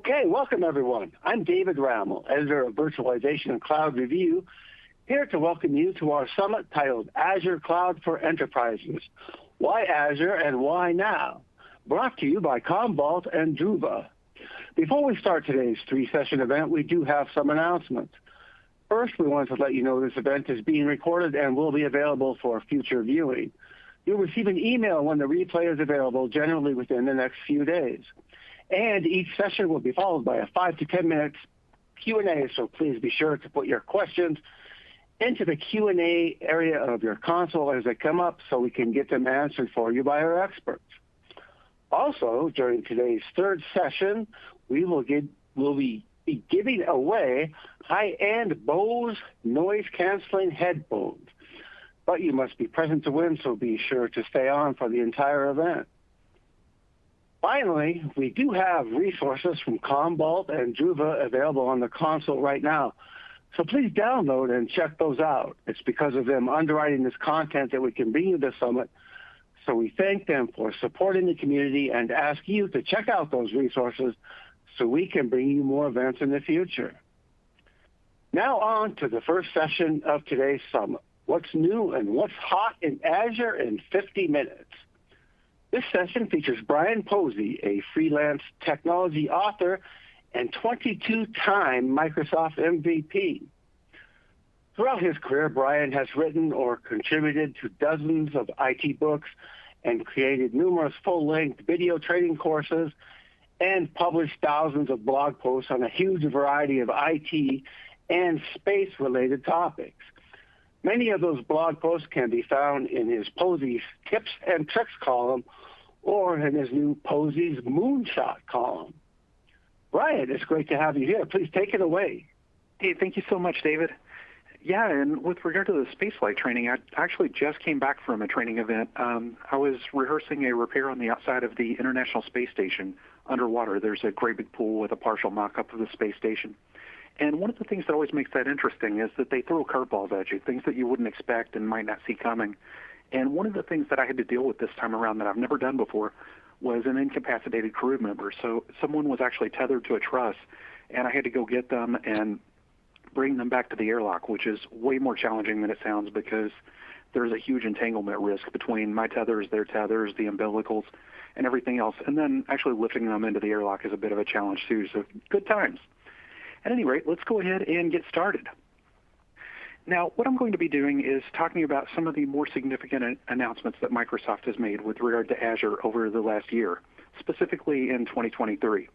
Okay, welcome everyone. I'm David Rammel, editor of Virtualization and Cloud Review, here to welcome you to our summit titled Azure Cloud for Enterprises. Why Azure and why now? Brought to you by Commvault and Druva. Before we start today's three-session event, we do have some announcements. First, we wanted to let you know this event is being recorded and will be available for future viewing. You'll receive an email when the replay is available, generally within the next few days. And each session will be followed by a 5 to 10 minutes Q&A, so please be sure to put your questions into the Q&A area of your console as they come up so we can get them answered for you by our experts. Also, during today's third session, we will be giving away high-end Bose noise-canceling headphones. But you must be present to win, so be sure to stay on for the entire event. Finally, we do have resources from Commvault and Druva available on the console right now. So please download and check those out. It's because of them underwriting this content that we can bring you this summit. So we thank them for supporting the community and ask you to check out those resources so we can bring you more events in the future. Now on to the first session of today's summit. What's new and what's hot in Azure in 50 minutes. This session features Brian Posey, a freelance technology author and 22-time Microsoft MVP. Throughout his career, Brian has written or contributed to dozens of IT books and created numerous full-length video training courses and published thousands of blog posts on a huge variety of IT and space-related topics. Many of those blog posts can be found in his Posey's Tips and Tricks column or in his new Posey's Moonshot column. Brian, it's great to have you here. Please take it away. Hey, thank you so much, David. Yeah, and with regard to the spaceflight training, I actually just came back from a training event. I was rehearsing a repair on the outside of the International Space Station underwater. There's a great big pool with a partial mock-up of the space station. And one of the things that always makes that interesting is that they throw curveballs at you, things that you wouldn't expect and might not see coming. And one of the things that I had to deal with this time around that I've never done before was an incapacitated crew member. So someone was actually tethered to a truss, and I had to go get them and bring them back to the airlock, which is way more challenging than it sounds because there's a huge entanglement risk between my tethers, their tethers, the umbilicals, and everything else. And then actually lifting them into the airlock is a bit of a challenge too, so good times. At any rate, let's go ahead and get started. Now, what I'm going to be doing is talking about some of the more significant announcements that Microsoft has made with regard to Azure over the last year, specifically in 2023.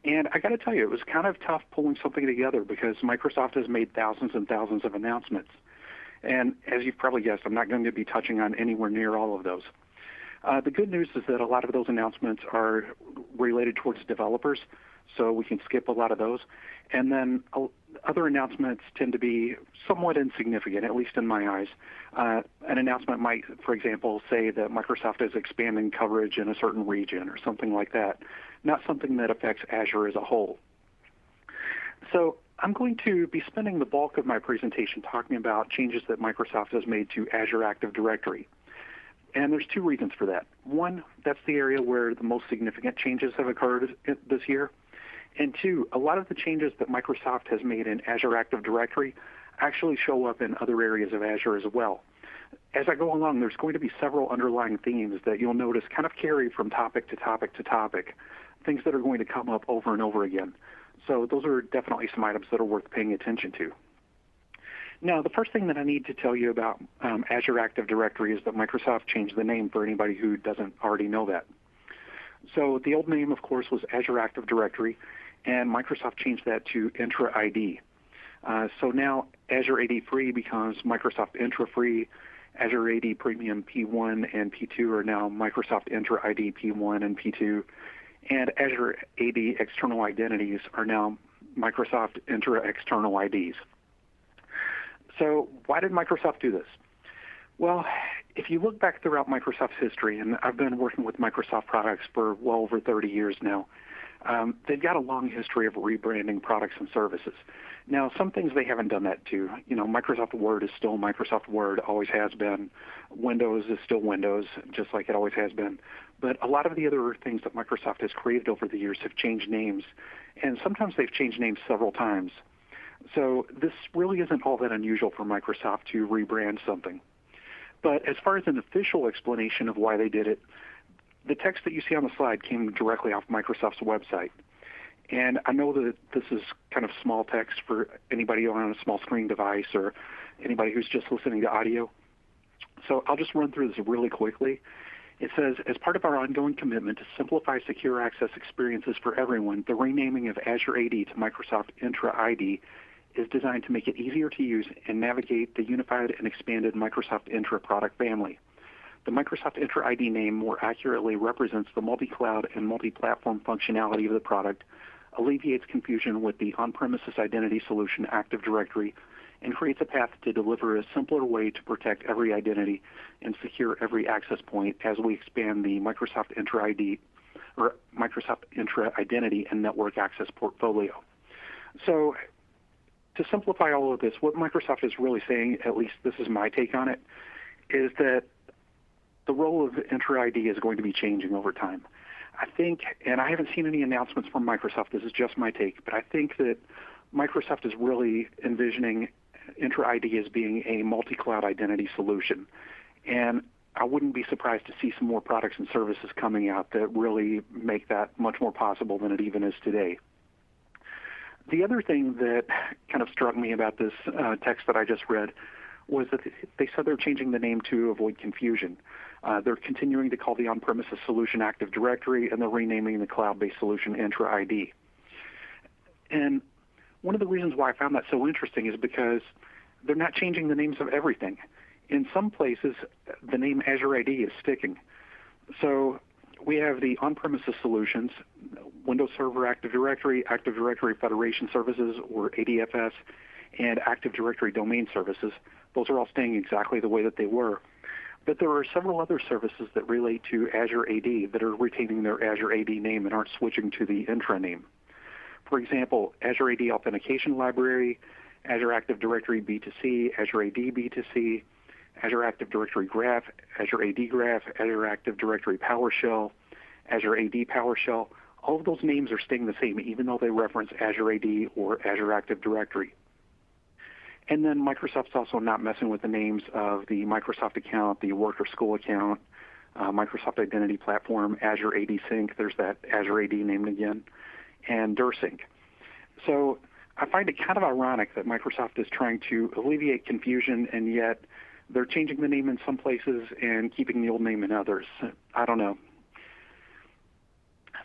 And I got to tell you, it was kind of tough pulling something together because Microsoft has made thousands and thousands of announcements. And as you've probably guessed, I'm not going to be touching on anywhere near all of those. The good news is that a lot of those announcements are related towards developers, so we can skip a lot of those. And then other announcements tend to be somewhat insignificant, at least in my eyes. An announcement might, for example, say that Microsoft is expanding coverage in a certain region or something like that, not something that affects Azure as a whole. So I'm going to be spending the bulk of my presentation talking about changes that Microsoft has made to Azure Active Directory. And there's two reasons for that. One, that's the area where the most significant changes have occurred this year. And two, a lot of the changes that Microsoft has made in Azure Active Directory actually show up in other areas of Azure as well. As I go along, there's going to be several underlying themes that you'll notice kind of carry from topic to topic to topic, things that are going to come up over and over again. So those are definitely some items that are worth paying attention to. Now, the first thing that I need to tell you about Azure Active Directory is that Microsoft changed the name for anybody who doesn't already know that. So the old name, of course, was Azure Active Directory, and Microsoft changed that to Entra ID. So now Azure AD Free becomes Microsoft Entra Free. Azure AD Premium P1 and P2 are now Microsoft Entra ID P1 and P2. And Azure AD External Identities are now Microsoft Entra External IDs. So why did Microsoft do this? Well, if you look back throughout Microsoft's history, and I've been working with Microsoft products for well over 30 years now, They've got a long history of rebranding products and services. Now, some things they haven't done that to. Microsoft Word is still Microsoft Word, always has been. Windows is still Windows, just like it always has been. But a lot of the other things that Microsoft has created over the years have changed names, and sometimes they've changed names several times. So this really isn't all that unusual for Microsoft to rebrand something. But as far as an official explanation of why they did it, the text that you see on the slide came directly off Microsoft's website. And I know that this is kind of small text for anybody on a small screen device or anybody who's just listening to audio. So I'll just run through this really quickly. It says, as part of our ongoing commitment to simplify secure access experiences for everyone, the renaming of Azure AD to Microsoft Entra ID is designed to make it easier to use and navigate the unified and expanded Microsoft Entra product family. The Microsoft Entra ID name more accurately represents the multi-cloud and multi-platform functionality of the product, alleviates confusion with the on-premises identity solution Active Directory, and creates a path to deliver a simpler way to protect every identity and secure every access point as we expand the Microsoft Entra ID or Microsoft Entra Identity and Network Access portfolio. So to simplify all of this, what Microsoft is really saying, at least this is my take on it, is that the role of Entra ID is going to be changing over time. I think, and I haven't seen any announcements from Microsoft, this is just my take, but I think that Microsoft is really envisioning Entra ID as being a multi-cloud identity solution. And I wouldn't be surprised to see some more products and services coming out that really make that much more possible than it even is today. The other thing that kind of struck me about this text that I just read was that they said they're changing the name to avoid confusion. They're continuing to call the on-premises solution Active Directory, and they're renaming the cloud-based solution Entra ID. And one of the reasons why I found that so interesting is because they're not changing the names of everything. In some places, the name Azure AD is sticking. So we have the on-premises solutions, Windows Server Active Directory Federation Services, or ADFS, and Active Directory Domain Services. Those are all staying exactly the way that they were. But there are several other services that relate to Azure AD that are retaining their Azure AD name and aren't switching to the Entra name. For example, Azure AD Authentication Library, Azure Active Directory B2C, Azure AD B2C, Azure Active Directory Graph, Azure AD Graph, Azure Active Directory PowerShell, Azure AD PowerShell. All of those names are staying the same, even though they reference Azure AD or Azure Active Directory. And then Microsoft's also not messing with the names of the Microsoft account, the work or school account, Microsoft Identity Platform, Azure AD Sync, there's that Azure AD named again, and DirSync. So I find it kind of ironic that Microsoft is trying to alleviate confusion, and yet they're changing the name in some places and keeping the old name in others. I don't know.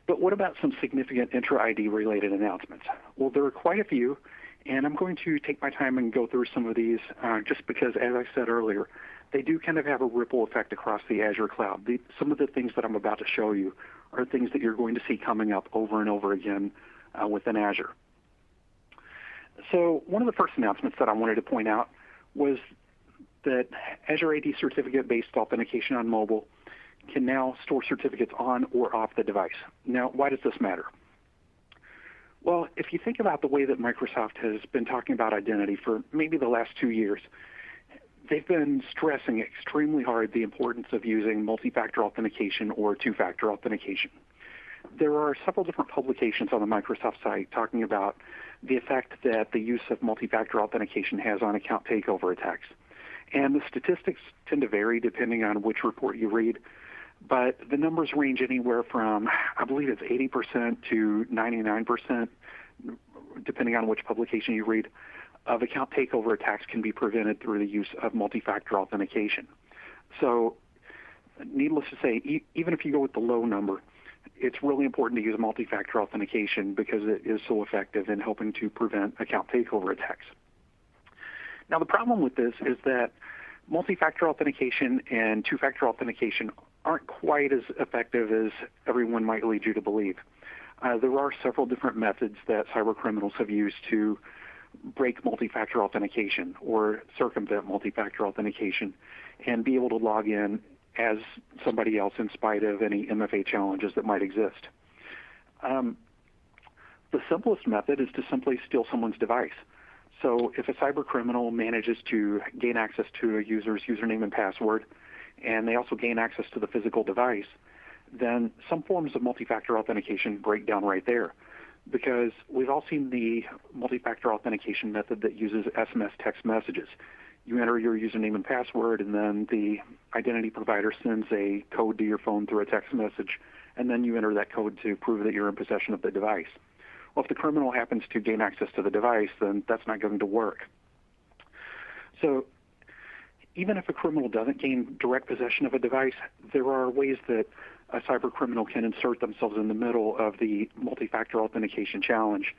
But what about some significant Entra ID related announcements? Well, there are quite a few, and I'm going to take my time and go through some of these just because, as I said earlier, they do kind of have a ripple effect across the Azure cloud. Some of the things that I'm about to show you are things that you're going to see coming up over and over again within Azure. So one of the first announcements that I wanted to point out was that Azure AD certificate-based authentication on mobile can now store certificates on or off the device. Now, why does this matter? Well, if you think about the way that Microsoft has been talking about identity for maybe the last 2 years, they've been stressing extremely hard the importance of using multi-factor authentication or two-factor authentication. There are several different publications on the Microsoft site talking about the effect that the use of multi-factor authentication has on account takeover attacks. And the statistics tend to vary depending on which report you read, but the numbers range anywhere from, I believe it's 80% to 99%, depending on which publication you read, of account takeover attacks can be prevented through the use of multi-factor authentication. So needless to say, even if you go with the low number, it's really important to use multi-factor authentication because it is so effective in helping to prevent account takeover attacks. Now, the problem with this is that multi-factor authentication and two-factor authentication aren't quite as effective as everyone might lead you to believe. There are several different methods that cyber criminals have used to break multi-factor authentication or circumvent multi-factor authentication and be able to log in as somebody else in spite of any MFA challenges that might exist. The simplest method is to simply steal someone's device. So if a cyber criminal manages to gain access to a user's username and password, and they also gain access to the physical device, then some forms of multi-factor authentication break down right there. Because we've all seen the multi-factor authentication method that uses SMS text messages. You enter your username and password, and then the identity provider sends a code to your phone through a text message, and then you enter that code to prove that you're in possession of the device. Well, if the criminal happens to gain access to the device, then that's not going to work. So even if a criminal doesn't gain direct possession of a device, there are ways that a cyber criminal can insert themselves in the middle of the multi-factor authentication challenge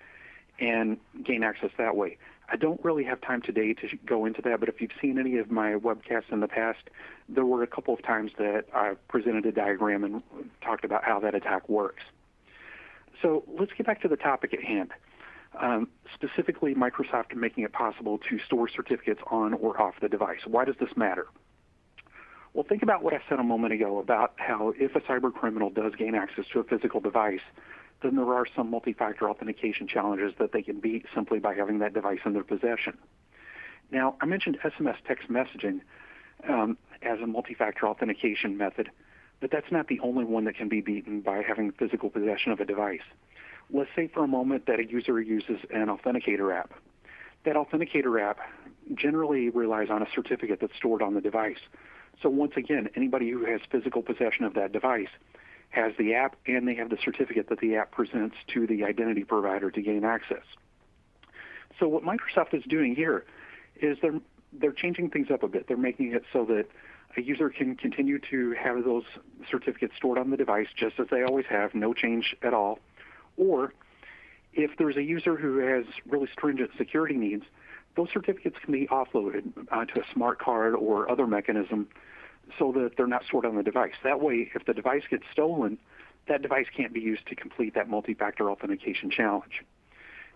and gain access that way. I don't really have time today to go into that, but if you've seen any of my webcasts in the past, there were a couple of times that I presented a diagram and talked about how that attack works. So let's get back to the topic at hand. Specifically, Microsoft making it possible to store certificates on or off the device. Why does this matter? Well, think about what I said a moment ago about how if a cyber criminal does gain access to a physical device, then there are some multi-factor authentication challenges that they can beat simply by having that device in their possession. Now, I mentioned SMS text messaging as a multi-factor authentication method, but that's not the only one that can be beaten by having physical possession of a device. Let's say for a moment that a user uses an authenticator app. That authenticator app generally relies on a certificate that's stored on the device. So once again, anybody who has physical possession of that device has the app, and they have the certificate that the app presents to the identity provider to gain access. So what Microsoft is doing here is they're changing things up a bit. They're making it so that a user can continue to have those certificates stored on the device just as they always have, no change at all. Or if there's a user who has really stringent security needs, those certificates can be offloaded to a smart card or other mechanism so that they're not stored on the device. That way, if the device gets stolen, that device can't be used to complete that multi-factor authentication challenge.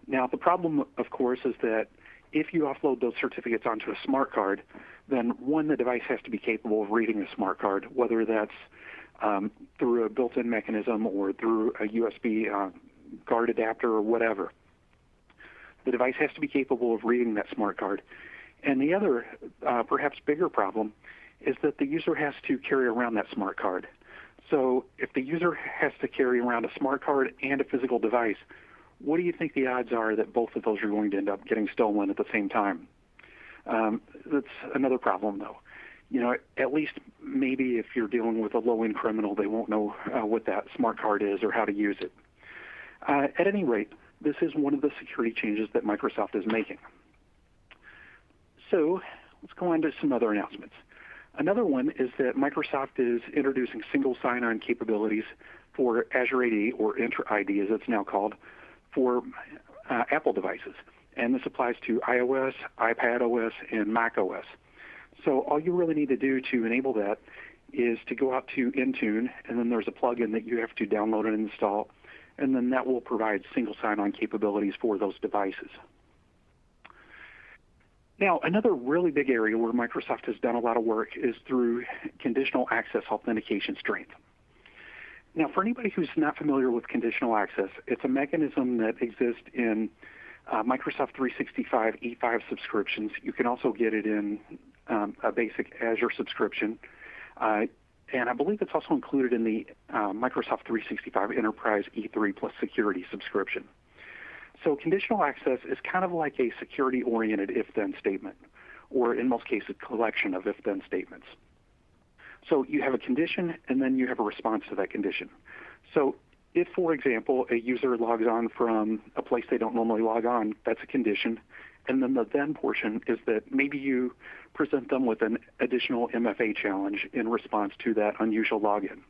Now, the problem, of course, is that if you offload those certificates onto a smart card, then one, the device has to be capable of reading a smart card, whether that's through a built-in mechanism or through a USB guard adapter or whatever. The device has to be capable of reading that smart card. And the other, perhaps bigger problem is that the user has to carry around that smart card. So if the user has to carry around a smart card and a physical device, what do you think the odds are that both of those are going to end up getting stolen at the same time? That's another problem, though. You know, at least maybe if you're dealing with a low-end criminal, they won't know what that smart card is or how to use it. At any rate, this is one of the security changes that Microsoft is making. So let's go on to some other announcements. Another one is that Microsoft is introducing single sign-on capabilities for Azure AD, or Entra ID as it's now called, for Apple devices. And this applies to iOS, iPadOS, and macOS. So all you really need to do to enable that is to go out to Intune, and then there's a plugin that you have to download and install, and then that will provide single sign-on capabilities for those devices. Now, another really big area where Microsoft has done a lot of work is through conditional access authentication strength. Now, for anybody who's not familiar with conditional access, it's a mechanism that exists in Microsoft 365 E5 subscriptions. You can also get it in a basic Azure subscription. And I believe it's also included in the Microsoft 365 Enterprise E3 plus Security subscription. So conditional access is kind of like a security-oriented if-then statement, or in most cases, a collection of if-then statements. So you have a condition, and then you have a response to that condition. So if, for example, a user logs on from a place they don't normally log on, that's a condition. And then the then portion is that maybe you present them with an additional MFA challenge in response to that unusual login.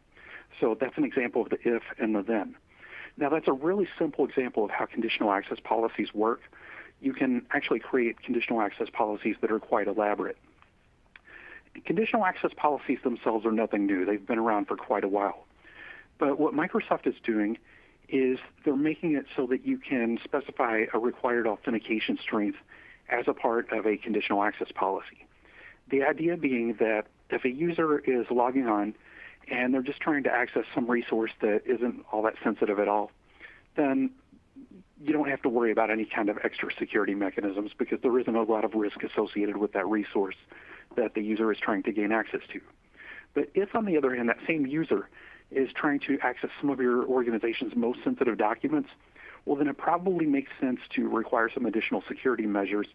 So that's an example of the if and the then. Now, that's a really simple example of how conditional access policies work. You can actually create conditional access policies that are quite elaborate. Conditional access policies themselves are nothing new. They've been around for quite a while. But what Microsoft is doing is they're making it so that you can specify a required authentication strength as a part of a conditional access policy. The idea being that if a user is logging on and they're just trying to access some resource that isn't all that sensitive at all, then you don't have to worry about any kind of extra security mechanisms because there isn't a lot of risk associated with that resource that the user is trying to gain access to. But if, on the other hand, that same user is trying to access some of your organization's most sensitive documents, well, then it probably makes sense to require some additional security measures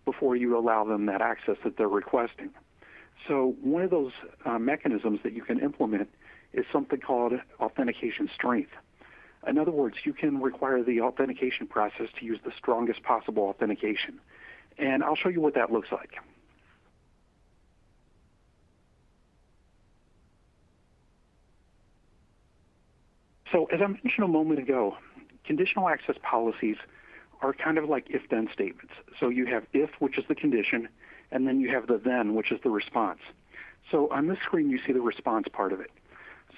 before you allow them that access that they're requesting. So one of those mechanisms that you can implement is something called authentication strength. In other words, you can require the authentication process to use the strongest possible authentication. And I'll show you what that looks like. So as I mentioned a moment ago, conditional access policies are kind of like if-then statements. So you have if, which is the condition, and then you have the then, which is the response. So on this screen, you see the response part of it.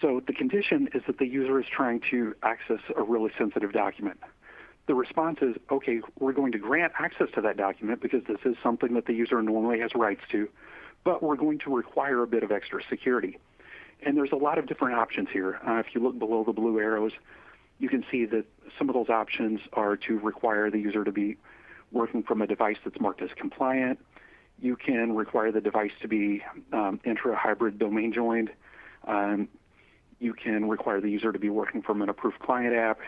So the condition is that the user is trying to access a really sensitive document. The response is, okay, we're going to grant access to that document because this is something that the user normally has rights to, but we're going to require a bit of extra security. And there's a lot of different options here. If you look below the blue arrows, you can see that some of those options are to require the user to be working from a device that's marked as compliant. You can require the device to be intra-hybrid domain joined. You can require the user to be working from an approved client app.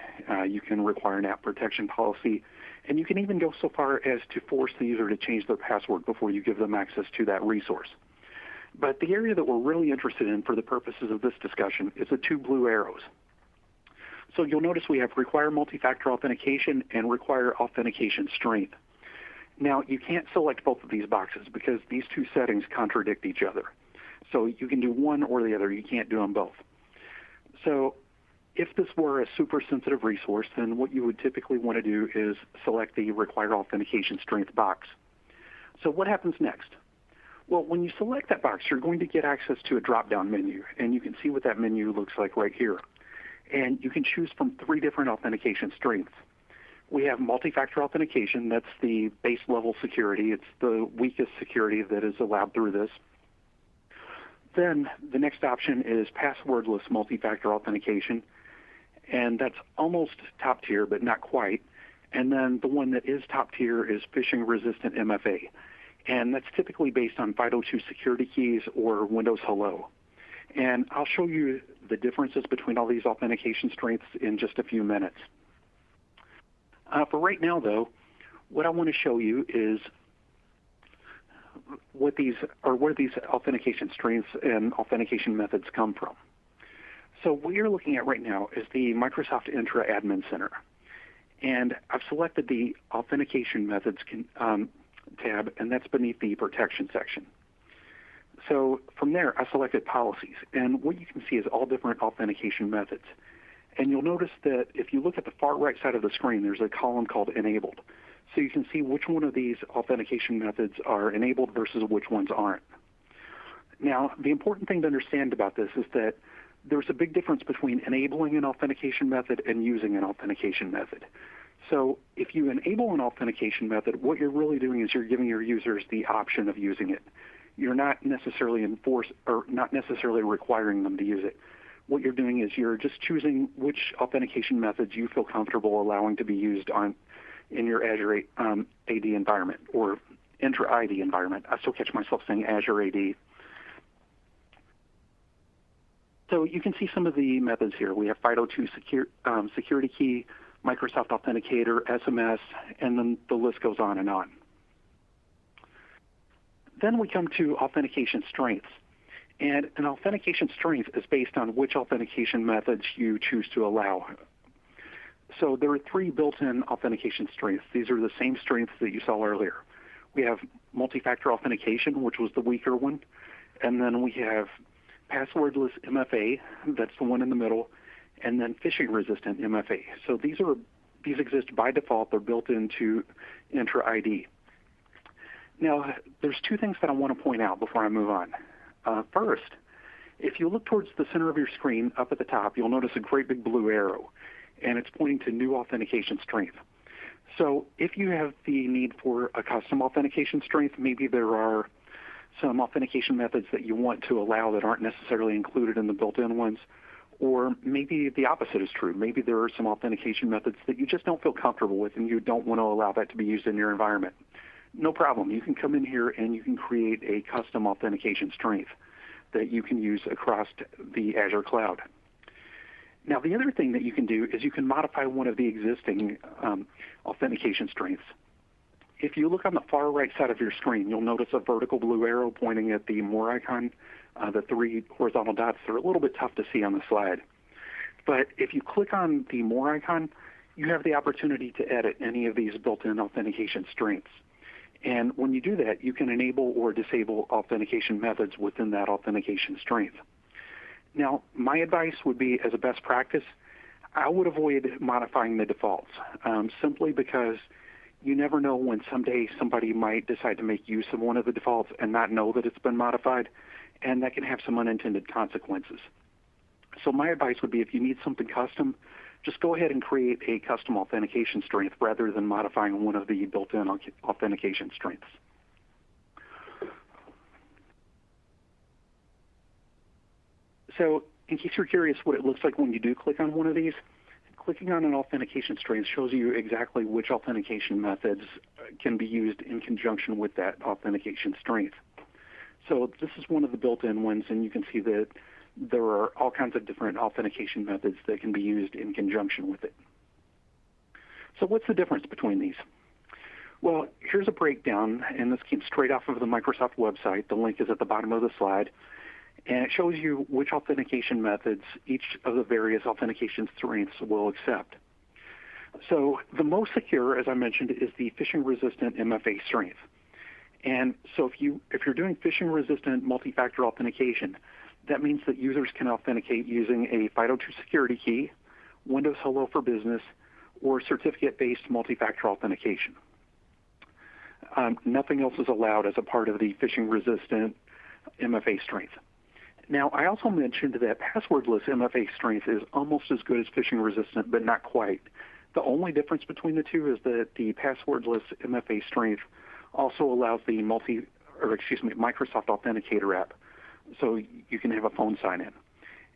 You can require an app protection policy. And you can even go so far as to force the user to change their password before you give them access to that resource. But the area that we're really interested in for the purposes of this discussion is the two blue arrows. So you'll notice we have require multi-factor authentication and require authentication strength. Now, you can't select both of these boxes because these two settings contradict each other. So you can do one or the other. You can't do them both. So if this were a super sensitive resource, then what you would typically want to do is select the require authentication strength box. So what happens next? Well, when you select that box, you're going to get access to a drop-down menu, and you can see what that menu looks like right here. And you can choose from 3 different authentication strengths. We have multi-factor authentication. That's the base level security. It's the weakest security that is allowed through this. Then the next option is passwordless multi-factor authentication, and that's almost top tier, but not quite. And then the one that is top tier is phishing-resistant MFA, and that's typically based on FIDO2 security keys or Windows Hello. And I'll show you the differences between all these authentication strengths in just a few minutes. For right now, though, what I want to show you is where these authentication strengths and authentication methods come from. So what you're looking at right now is the Microsoft Entra Admin Center. And I've selected the authentication methods tab, and that's beneath the protection section. So from there, I selected policies. And what you can see is all different authentication methods. And you'll notice that if you look at the far right side of the screen, there's a column called enabled. So you can see which one of these authentication methods are enabled versus which ones aren't. Now, the important thing to understand about this is that there's a big difference between enabling an authentication method and using an authentication method. So if you enable an authentication method, what you're really doing is you're giving your users the option of using it. You're not necessarily not necessarily requiring them to use it. What you're doing is you're just choosing which authentication methods you feel comfortable allowing to be used in your Azure AD environment or Entra ID environment. I still catch myself saying Azure AD. So you can see some of the methods here. We have FIDO2 security key, Microsoft Authenticator, SMS, and then the list goes on and on. Then we come to authentication strengths. And an authentication strength is based on which authentication methods you choose to allow. So there are 3 built-in authentication strengths. These are the same strengths that you saw earlier. We have multi-factor authentication, which was the weaker one. And then we have passwordless MFA, that's the one in the middle, and then phishing-resistant MFA. So these exist by default. They're built into Entra ID. Now, there's 2 things that I want to point out before I move on. First, if you look towards the center of your screen up at the top, you'll notice a great big blue arrow, and it's pointing to new authentication strength. So if you have the need for a custom authentication strength, maybe there are some authentication methods that you want to allow that aren't necessarily included in the built-in ones, Or maybe the opposite is true. Maybe there are some authentication methods that you just don't feel comfortable with and you don't want to allow that to be used in your environment. No problem. You can come in here and you can create a custom authentication strength that you can use across the Azure cloud. Now, the other thing that you can do is you can modify one of the existing authentication strengths. If you look on the far right side of your screen, you'll notice a vertical blue arrow pointing at the more icon. The 3 horizontal dots are a little bit tough to see on the slide. But if you click on the more icon, you have the opportunity to edit any of these built-in authentication strengths. And when you do that, you can enable or disable authentication methods within that authentication strength. Now, my advice would be, as a best practice, I would avoid modifying the defaults, simply because you never know when someday somebody might decide to make use of one of the defaults and not know that it's been modified, and that can have some unintended consequences. So my advice would be, if you need something custom, just go ahead and create a custom authentication strength rather than modifying one of the built-in authentication strengths. So in case you're curious what it looks like when you do click on one of these, clicking on an authentication strength shows you exactly which authentication methods can be used in conjunction with that authentication strength. So this is one of the built-in ones, and you can see that there are all kinds of different authentication methods that can be used in conjunction with it. So what's the difference between these? Well, here's a breakdown, and this came straight off of the Microsoft website. The link is at the bottom of the slide, and it shows you which authentication methods each of the various authentication strengths will accept. So the most secure, as I mentioned, is the phishing-resistant MFA strength. And so if you're doing phishing-resistant multi-factor authentication, that means that users can authenticate using a FIDO2 security key, Windows Hello for Business, or certificate-based multi-factor authentication. Nothing else is allowed as a part of the phishing-resistant MFA strength. Now, I also mentioned that passwordless MFA strength is almost as good as phishing-resistant, but not quite. The only difference between the two is that the passwordless MFA strength also allows the Microsoft Authenticator app, so you can have a phone sign-in.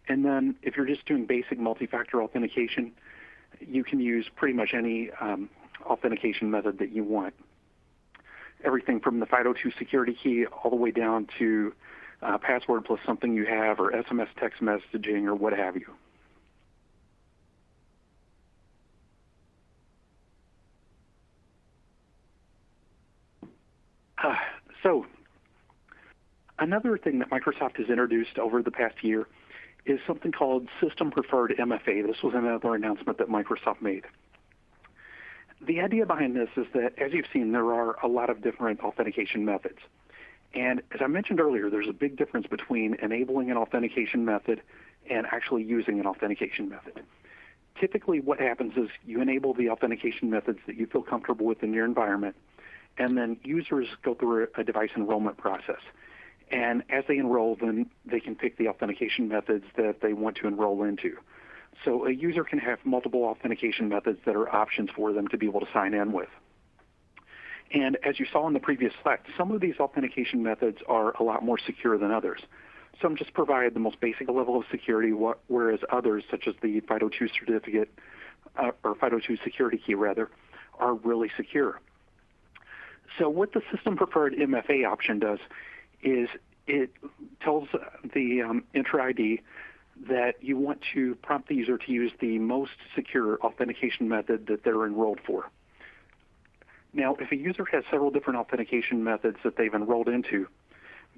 And then if you're just doing basic multi-factor authentication, you can use pretty much any authentication method that you want. Everything from the FIDO2 security key all the way down to password plus something you have, or SMS text messaging, or what have you. So another thing that Microsoft has introduced over the past year is something called System Preferred MFA. This was another announcement that Microsoft made. The idea behind this is that, as you've seen, there are a lot of different authentication methods. And as I mentioned earlier, there's a big difference between enabling an authentication method and actually using an authentication method. Typically what happens is you enable the authentication methods that you feel comfortable with in your environment, and then users go through a device enrollment process. And as they enroll, then they can pick the authentication methods that they want to enroll into. So a user can have multiple authentication methods that are options for them to be able to sign in with. And as you saw in the previous slide, some of these authentication methods are a lot more secure than others. Some just provide the most basic level of security, whereas others, such as the FIDO2 certificate, or FIDO2 security key rather, are really secure. So what the System Preferred MFA option does is it tells the Enter ID that you want to prompt the user to use the most secure authentication method that they're enrolled for. Now, if a user has several different authentication methods that they've enrolled into,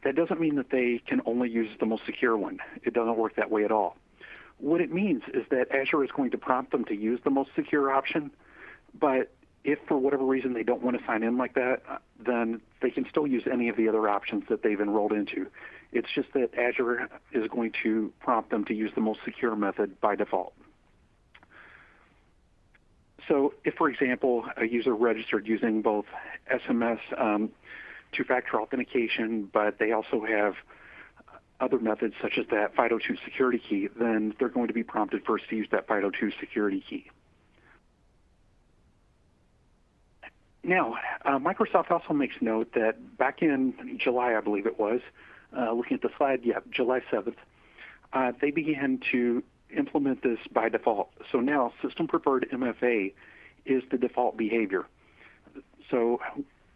that doesn't mean that they can only use the most secure one. It doesn't work that way at all. What it means is that Azure is going to prompt them to use the most secure option, but if for whatever reason they don't want to sign in like that, then they can still use any of the other options that they've enrolled into. It's just that Azure is going to prompt them to use the most secure method by default. So if, for example, a user registered using both SMS two-factor authentication, but they also have other methods such as that FIDO2 security key, then they're going to be prompted first to use that FIDO2 security key. Now, Microsoft also makes note that back in July, I believe it was, looking at the slide, July 7th, they began to implement this by default. So now system preferred MFA is the default behavior. So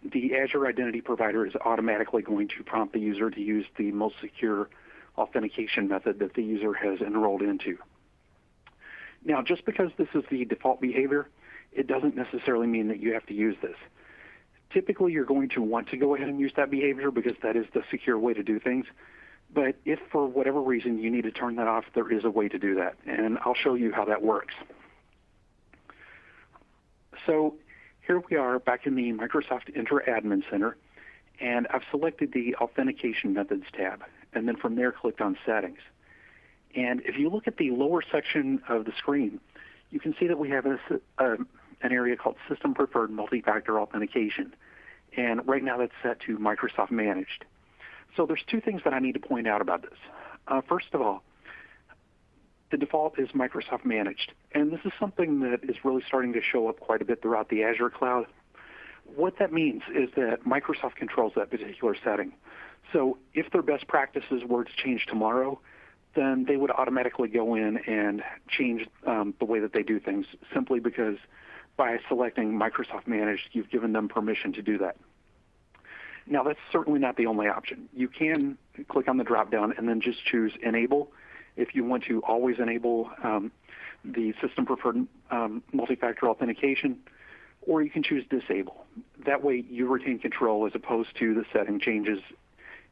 the Azure Identity Provider is automatically going to prompt the user to use the most secure authentication method that the user has enrolled into. Now, just because this is the default behavior, it doesn't necessarily mean that you have to use this. Typically, you're going to want to go ahead and use that behavior because that is the secure way to do things. But if for whatever reason you need to turn that off, there is a way to do that, and I'll show you how that works. So here we are back in the Microsoft Entra Admin Center, and I've selected the Authentication Methods tab, and then from there clicked on Settings. And if you look at the lower section of the screen, you can see that we have an area called System Preferred Multi-Factor Authentication, and right now that's set to Microsoft Managed. So there's two things that I need to point out about this. First of all, the default is Microsoft Managed, and this is something that is really starting to show up quite a bit throughout the Azure cloud. What that means is that Microsoft controls that particular setting. So if their best practices were to change tomorrow, then they would automatically go in and change the way that they do things, simply because by selecting Microsoft Managed, you've given them permission to do that. Now, that's certainly not the only option. You can click on the drop-down and then just choose Enable if you want to always enable the system-preferred multi-factor authentication, or you can choose Disable. That way, you retain control as opposed to the setting changes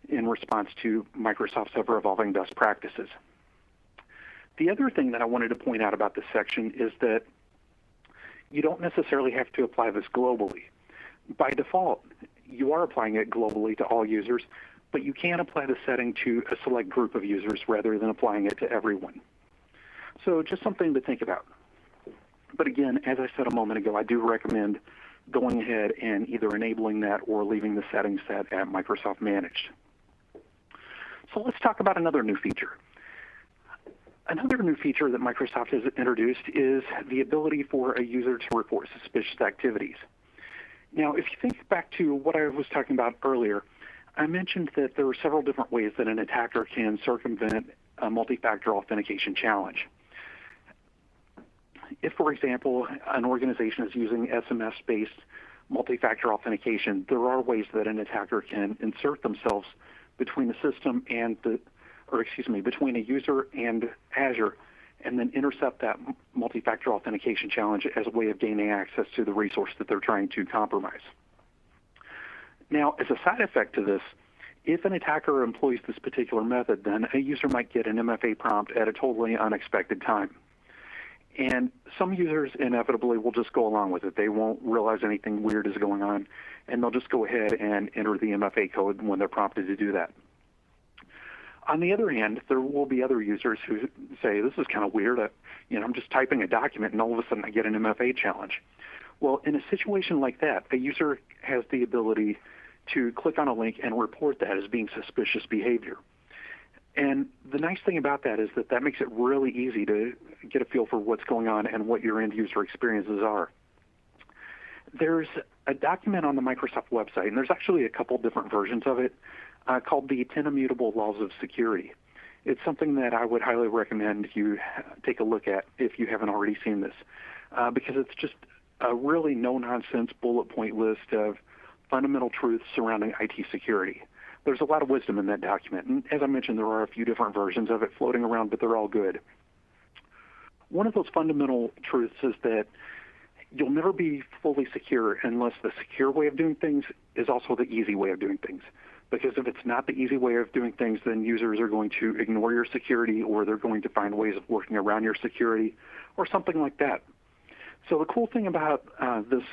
in response to Microsoft's ever-evolving best practices. The other thing that I wanted to point out about this section is that you don't necessarily have to apply this globally. By default, you are applying it globally to all users, but you can apply the setting to a select group of users rather than applying it to everyone. So just something to think about. But again, as I said a moment ago, I do recommend going ahead and either enabling that or leaving the settings set at Microsoft Managed. So let's talk about another new feature. Another new feature that Microsoft has introduced is the ability for a user to report suspicious activities. Now, if you think back to what I was talking about earlier, I mentioned that there are several different ways that an attacker can circumvent a multi-factor authentication challenge. If, for example, an organization is using SMS-based multi-factor authentication, there are ways that an attacker can insert themselves between the system and between a user and Azure, and then intercept that multi-factor authentication challenge as a way of gaining access to the resource that they're trying to compromise. Now, as a side effect to this, if an attacker employs this particular method, then a user might get an MFA prompt at a totally unexpected time. And some users inevitably will just go along with it. They won't realize anything weird is going on, and they'll just go ahead and enter the MFA code when they're prompted to do that. On the other hand, there will be other users who say, this is kind of weird. I'm just typing a document and all of a sudden I get an MFA challenge. Well, in a situation like that, a user has the ability to click on a link and report that as being suspicious behavior. And the nice thing about that is that makes it really easy to get a feel for what's going on and what your end user experiences are. There's a document on the Microsoft website, and there's actually a couple different versions of it, called the 10 Immutable Laws of Security. It's something that I would highly recommend you take a look at if you haven't already seen this, because it's just a really no-nonsense bullet point list of fundamental truths surrounding IT security. There's a lot of wisdom in that document, and as I mentioned, there are a few different versions of it floating around, but they're all good. One of those fundamental truths is that you'll never be fully secure unless the secure way of doing things is also the easy way of doing things. Because if it's not the easy way of doing things, then users are going to ignore your security, or they're going to find ways of working around your security, or something like that. So the cool thing about this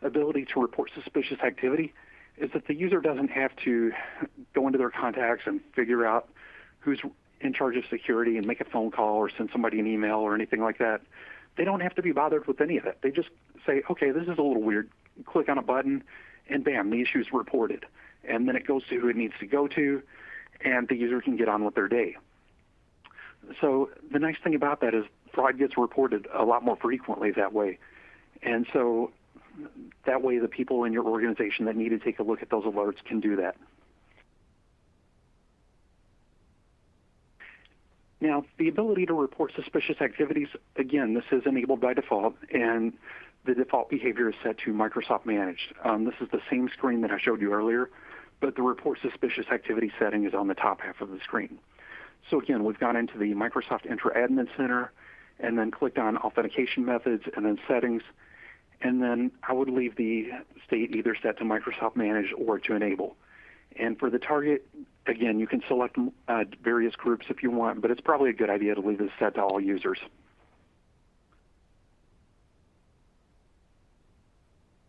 ability to report suspicious activity is that the user doesn't have to go into their contacts and figure out who's in charge of security and make a phone call or send somebody an email or anything like that. They don't have to be bothered with any of it. They just say, okay, this is a little weird. Click on a button, and bam, the issue is reported. And then it goes to who it needs to go to, and the user can get on with their day. So the nice thing about that is fraud gets reported a lot more frequently that way. And so that way the people in your organization that need to take a look at those alerts can do that. Now, the ability to report suspicious activities, again, this is enabled by default, and the default behavior is set to Microsoft Managed. This is the same screen that I showed you earlier, but the report suspicious activity setting is on the top half of the screen. So again, we've gone into the Microsoft Entra Admin Center and then clicked on authentication methods and then settings. And then I would leave the state either set to Microsoft Managed or to enable. And for the target, again, you can select various groups if you want, but it's probably a good idea to leave this set to all users.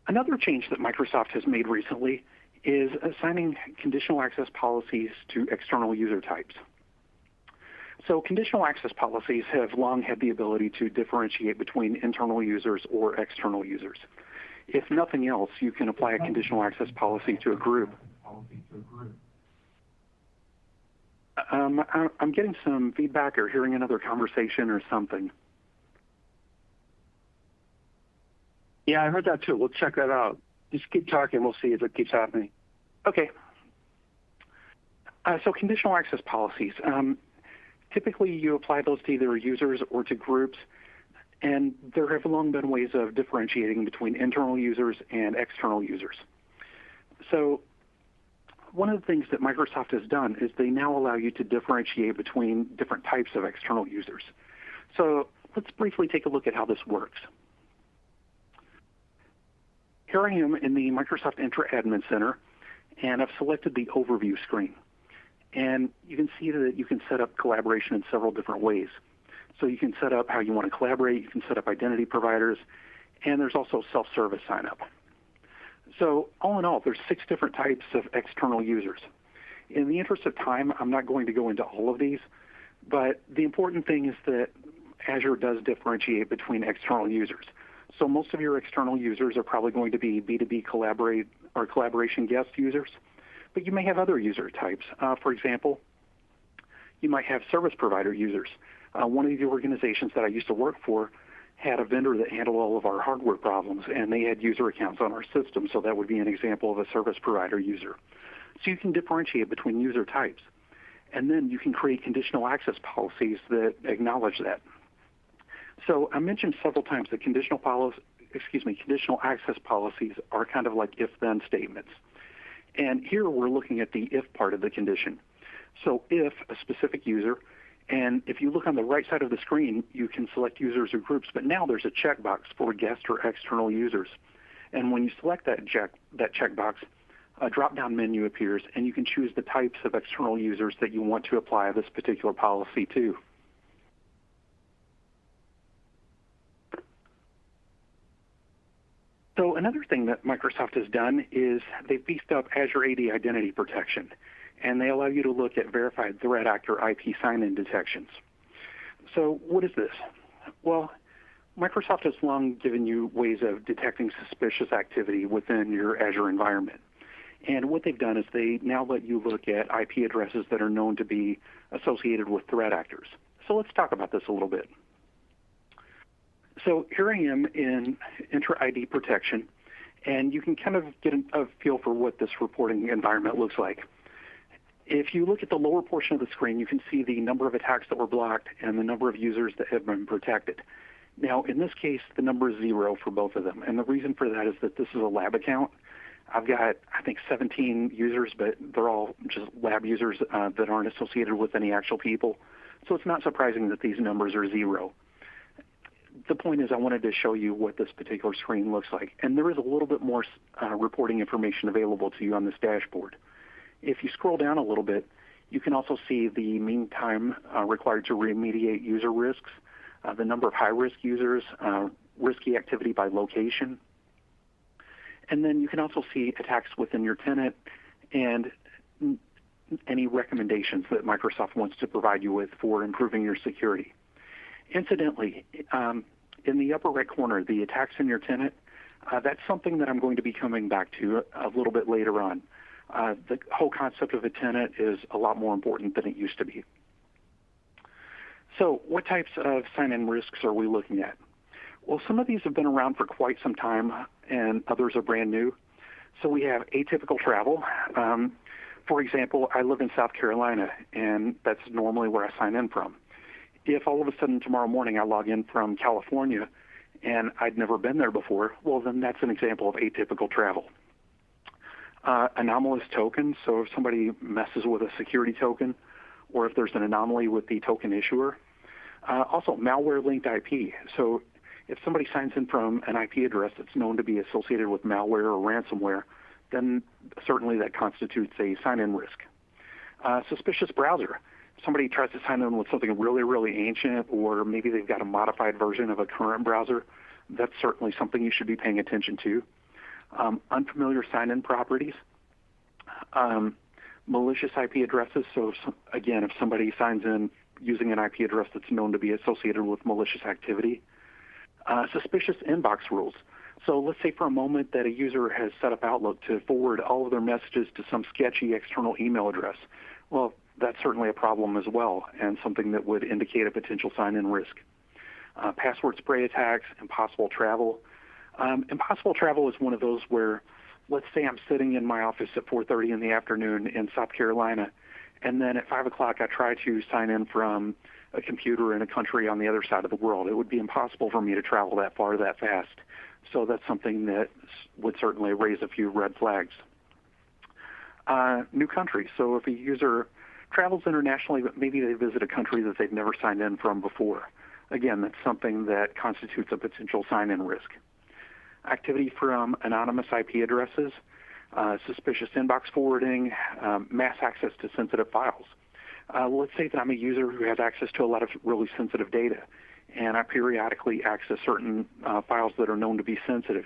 Another change that Microsoft has made recently is assigning conditional access policies to external user types. So conditional access policies have long had the ability to differentiate between internal users or external users. If nothing else, you can apply a conditional access policy to a group. I'm getting some feedback or hearing another conversation or something. Yeah, I heard that too. We'll check that out. Just keep talking. We'll see if it keeps happening. Okay. So conditional access policies. Typically, you apply those to either users or to groups, and there have long been ways of differentiating between internal users and external users. So one of the things that Microsoft has done is they now allow you to differentiate between different types of external users. So let's briefly take a look at how this works. Here I am in the Microsoft Entra Admin Center, and I've selected the overview screen. And you can see that you can set up collaboration in several different ways. So you can set up how you want to collaborate, you can set up identity providers, and there's also self-service sign-up. So all in all, there's 6 different types of external users. In the interest of time, I'm not going to go into all of these, but the important thing is that Azure does differentiate between external users. So most of your external users are probably going to be B2B collaboration guest users, but you may have other user types. For example, you might have service provider users. One of the organizations that I used to work for had a vendor that handled all of our hardware problems, and they had user accounts on our system, so that would be an example of a service provider user. So you can differentiate between user types, and then you can create conditional access policies that acknowledge that. So I mentioned several times that conditional access policies are kind of like if-then statements. And here we're looking at the if part of the condition. So if a specific user, and if you look on the right side of the screen, you can select users or groups, but now there's a checkbox for guest or external users. And when you select that checkbox, a drop-down menu appears, and you can choose the types of external users that you want to apply this particular policy to. So another thing that Microsoft has done is they've beefed up Azure AD identity protection, and they allow you to look at verified threat actor IP sign-in detections. So what is this? Well, Microsoft has long given you ways of detecting suspicious activity within your Azure environment. And what they've done is they now let you look at IP addresses that are known to be associated with threat actors. So let's talk about this a little bit. So here I am in Entra ID protection, and you can kind of get a feel for what this reporting environment looks like. If you look at the lower portion of the screen, you can see the number of attacks that were blocked and the number of users that have been protected. Now, in this case, the number is 0 for both of them, and the reason for that is that this is a lab account. I've got, I think, 17 users, but they're all just lab users that aren't associated with any actual people. So it's not surprising that these numbers are 0. The point is I wanted to show you what this particular screen looks like. And there is a little bit more reporting information available to you on this dashboard. If you scroll down a little bit, you can also see the mean time required to remediate user risks, the number of high-risk users, risky activity by location. And then you can also see attacks within your tenant and any recommendations that Microsoft wants to provide you with for improving your security. Incidentally, in the upper right corner, the attacks in your tenant, that's something that I'm going to be coming back to a little bit later on. The whole concept of a tenant is a lot more important than it used to be. So what types of sign-in risks are we looking at? Well, some of these have been around for quite some time, and others are brand new. So we have atypical travel. For example, I live in South Carolina, and that's normally where I sign in from. if all of a sudden tomorrow morning I log in from California and I'd never been there before, well, then that's an example of atypical travel. Anomalous tokens, so if somebody messes with a security token or if there's an anomaly with the token issuer. Also, malware-linked IP. So if somebody signs in from an IP address that's known to be associated with malware or ransomware, then certainly that constitutes a sign-in risk. Suspicious browser. If somebody tries to sign in with something really, really ancient, or maybe they've got a modified version of a current browser, that's certainly something you should be paying attention to. Unfamiliar sign-in properties. Malicious IP addresses. So again, if somebody signs in using an IP address that's known to be associated with malicious activity. Suspicious inbox rules. So let's say for a moment that a user has set up Outlook to forward all of their messages to some sketchy external email address. Well, that's certainly a problem as well, and something that would indicate a potential sign-in risk. Password spray attacks, impossible travel. Impossible travel is one of those where, let's say I'm sitting in my office at 4:30 in the afternoon in South Carolina, and then at 5 o'clock I try to sign in from a computer in a country on the other side of the world. It would be impossible for me to travel that far that fast. So that's something that would certainly raise a few red flags. New countries. So if a user travels internationally, but maybe they visit a country that they've never signed in from before. Again, that's something that constitutes a potential sign-in risk. Activity from anonymous IP addresses, suspicious inbox forwarding, mass access to sensitive files. Let's say that I'm a user who has access to a lot of really sensitive data, and I periodically access certain files that are known to be sensitive.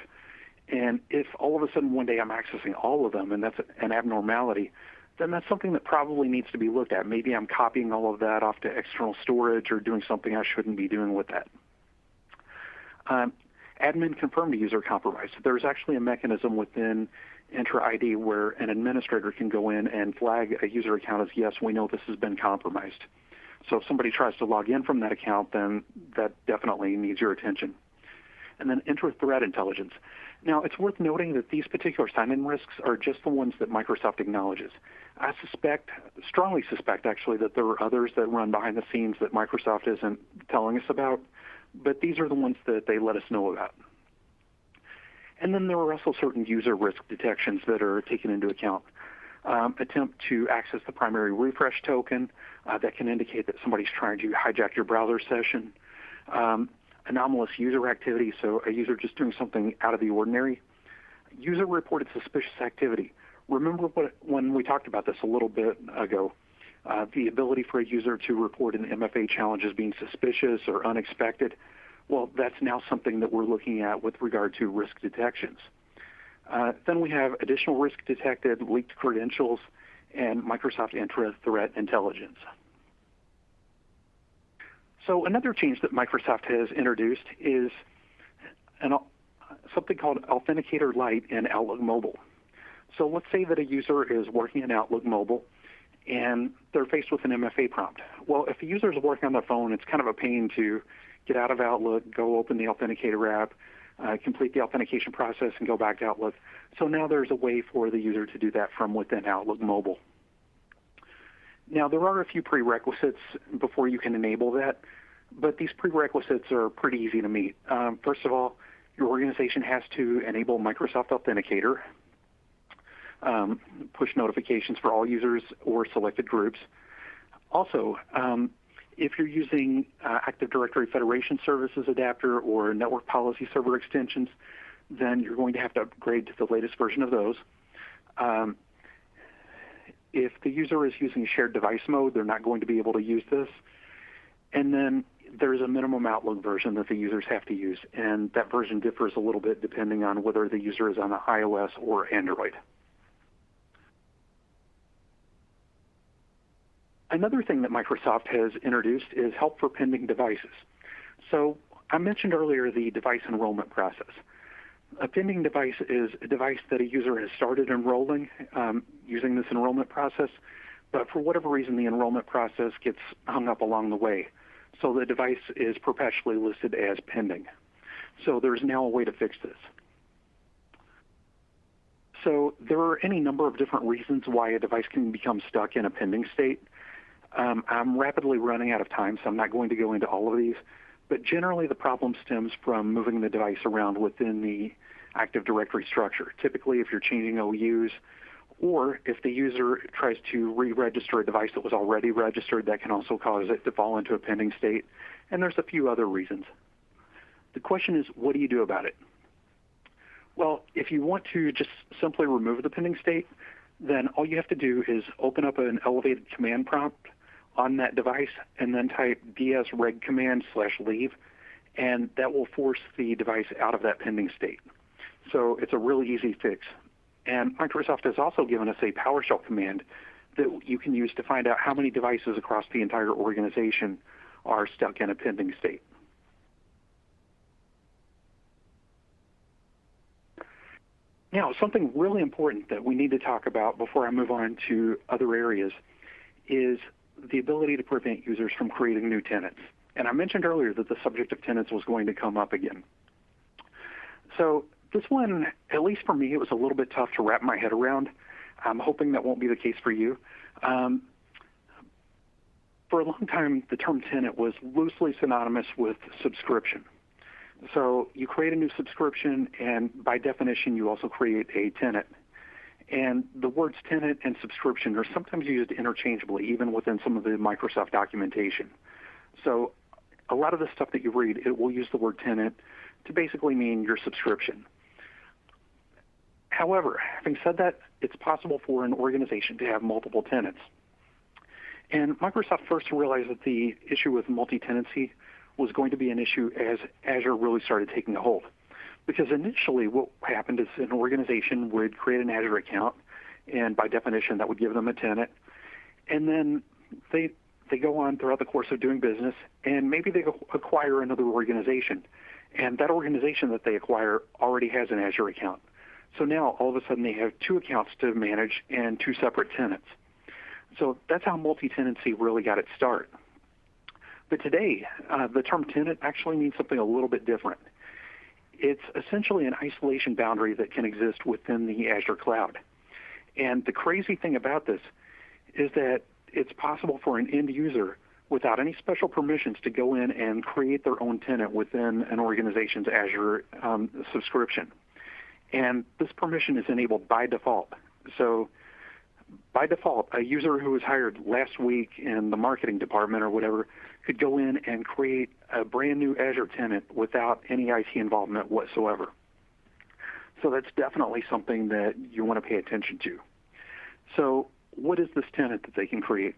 And if all of a sudden one day I'm accessing all of them, and that's an abnormality, then that's something that probably needs to be looked at. Maybe I'm copying all of that off to external storage or doing something I shouldn't be doing with that. Admin confirmed user compromise. There's actually a mechanism within Entra ID where an administrator can go in and flag a user account as, yes, we know this has been compromised. So if somebody tries to log in from that account, then that definitely needs your attention. And then intra-threat intelligence. Now, it's worth noting that these particular sign-in risks are just the ones that Microsoft acknowledges. I strongly suspect actually, that there are others that run behind the scenes that Microsoft isn't telling us about, but these are the ones that they let us know about. And then there are also certain user risk detections that are taken into account. Attempt to access the primary refresh token, that can indicate that somebody's trying to hijack your browser session. Anomalous user activity, so a user just doing something out of the ordinary. User-reported suspicious activity. Remember when we talked about this a little bit ago, the ability for a user to report an MFA challenge as being suspicious or unexpected. Well, that's now something that we're looking at with regard to risk detections. Then we have additional risk detected, leaked credentials, and Microsoft Entra threat intelligence. So another change that Microsoft has introduced is something called Authenticator Lite in Outlook Mobile. So let's say that a user is working in Outlook Mobile and they're faced with an MFA prompt. Well, if a user is working on their phone, it's kind of a pain to get out of Outlook, go open the Authenticator app, complete the authentication process, and go back to Outlook. So now there's a way for the user to do that from within Outlook Mobile. Now, there are a few prerequisites before you can enable that, but these prerequisites are pretty easy to meet. First of all, your organization has to enable Microsoft Authenticator, push notifications for all users or selected groups. Also, if you're using Active Directory Federation Services adapter or network policy server extensions, then you're going to have to upgrade to the latest version of those. If the user is using shared device mode, they're not going to be able to use this. And then there's a minimum Outlook version that the users have to use, and that version differs a little bit depending on whether the user is on iOS or Android. Another thing that Microsoft has introduced is help for pending devices. So I mentioned earlier the device enrollment process. A pending device is a device that a user has started enrolling using this enrollment process, but for whatever reason the enrollment process gets hung up along the way. So the device is perpetually listed as pending. So there's now a way to fix this. So there are any number of different reasons why a device can become stuck in a pending state. I'm rapidly running out of time, so I'm not going to go into all of these. But generally, the problem stems from moving the device around within the Active Directory structure. Typically, if you're changing OUs, or if the user tries to re-register a device that was already registered, that can also cause it to fall into a pending state. And there's a few other reasons. The question is, what do you do about it? Well, if you want to just simply remove the pending state, then all you have to do is open up an elevated command prompt on that device and then type ds-reg command/leave, and that will force the device out of that pending state. So it's a really easy fix. And Microsoft has also given us a PowerShell command that you can use to find out how many devices across the entire organization are stuck in a pending state. Now, something really important that we need to talk about before I move on to other areas is the ability to prevent users from creating new tenants. And I mentioned earlier that the subject of tenants was going to come up again. So this one, at least for me, it was a little bit tough to wrap my head around. I'm hoping that won't be the case for you. For a long time, the term tenant was loosely synonymous with subscription. So you create a new subscription, and by definition, you also create a tenant. And the words tenant and subscription are sometimes used interchangeably, even within some of the Microsoft documentation. So a lot of the stuff that you read, it will use the word tenant to basically mean your subscription. However, having said that, it's possible for an organization to have multiple tenants. And Microsoft first realized that the issue with multi-tenancy was going to be an issue as Azure really started taking a hold. Because initially what happened is an organization would create an Azure account, and by definition that would give them a tenant. And then they go on throughout the course of doing business, and maybe they acquire another organization. And that organization that they acquire already has an Azure account. So now all of a sudden they have two accounts to manage and two separate tenants. So that's how multi-tenancy really got its start. But today, the term tenant actually means something a little bit different. It's essentially an isolation boundary that can exist within the Azure cloud. And the crazy thing about this is that it's possible for an end user without any special permissions to go in and create their own tenant within an organization's Azure subscription. And this permission is enabled by default. So by default, a user who was hired last week in the marketing department or whatever could go in and create a brand new Azure tenant without any IT involvement whatsoever. So that's definitely something that you want to pay attention to. So what is this tenant that they can create?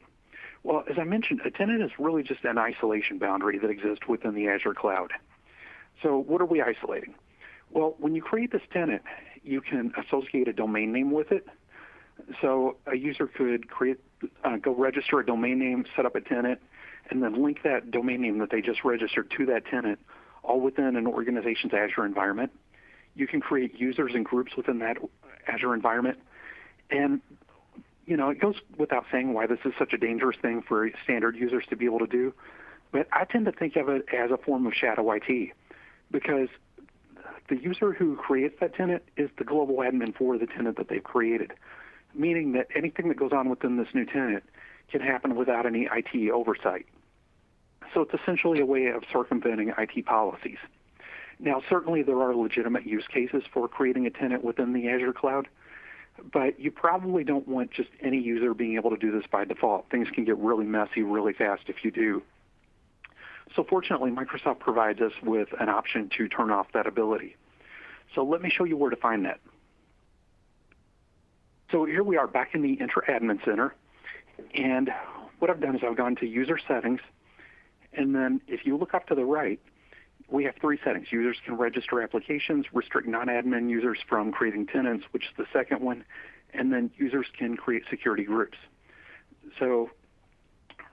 Well, as I mentioned, a tenant is really just an isolation boundary that exists within the Azure cloud. So what are we isolating? Well, when you create this tenant, you can associate a domain name with it. So a user could go register a domain name, set up a tenant, and then link that domain name that they just registered to that tenant, all within an organization's Azure environment. You can create users and groups within that Azure environment. And, it goes without saying why this is such a dangerous thing for standard users to be able to do. But I tend to think of it as a form of shadow IT, because the user who creates that tenant is the global admin for the tenant that they've created, meaning that anything that goes on within this new tenant can happen without any IT oversight. So it's essentially a way of circumventing IT policies. Now, certainly there are legitimate use cases for creating a tenant within the Azure cloud, but you probably don't want just any user being able to do this by default. Things can get really messy really fast if you do. So fortunately, Microsoft provides us with an option to turn off that ability. So let me show you where to find that. So here we are back in the Intra Admin Center, and what I've done is I've gone to User Settings, and then if you look up to the right, we have three settings. Users can register applications, restrict non-admin users from creating tenants, which is the second one, and then users can create security groups. So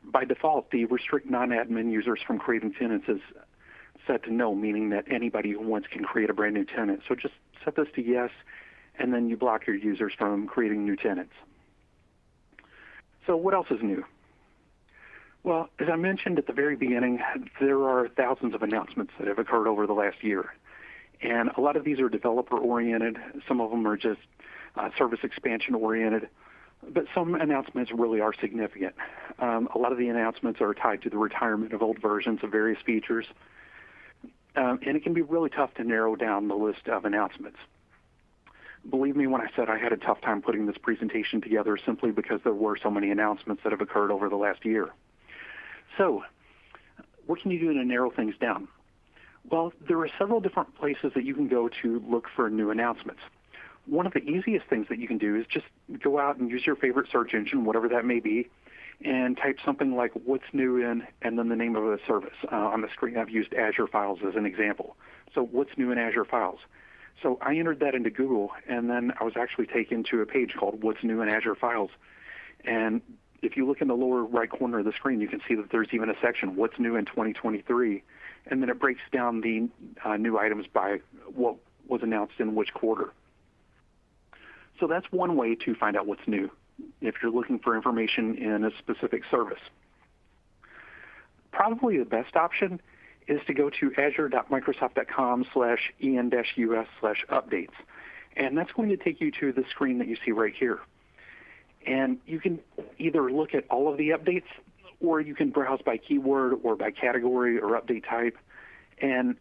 by default, the restrict non-admin users from creating tenants is set to no, meaning that anybody who wants can create a brand new tenant. So just set this to yes, and then you block your users from creating new tenants. So what else is new? Well, as I mentioned at the very beginning, there are thousands of announcements that have occurred over the last year. And a lot of these are developer-oriented. Some of them are just service expansion-oriented. But some announcements really are significant. A lot of the announcements are tied to the retirement of old versions of various features, and it can be really tough to narrow down the list of announcements. Believe me when I said I had a tough time putting this presentation together simply because there were so many announcements that have occurred over the last year. So, what can you do to narrow things down? Well, there are several different places that you can go to look for new announcements. One of the easiest things that you can do is just go out and use your favorite search engine, whatever that may be, and type something like what's new in, and then the name of a service. On the screen, I've used Azure Files as an example. So what's new in Azure Files? So I entered that into Google, and then I was actually taken to a page called What's New in Azure Files. And if you look in the lower right corner of the screen, you can see that there's even a section, What's New in 2023, and then it breaks down the new items by what was announced in which quarter. So that's one way to find out what's new if you're looking for information in a specific service. Probably the best option is to go to azure.microsoft.com/en-us/updates. And that's going to take you to the screen that you see right here. And you can either look at all of the updates, or you can browse by keyword or by category or update type. And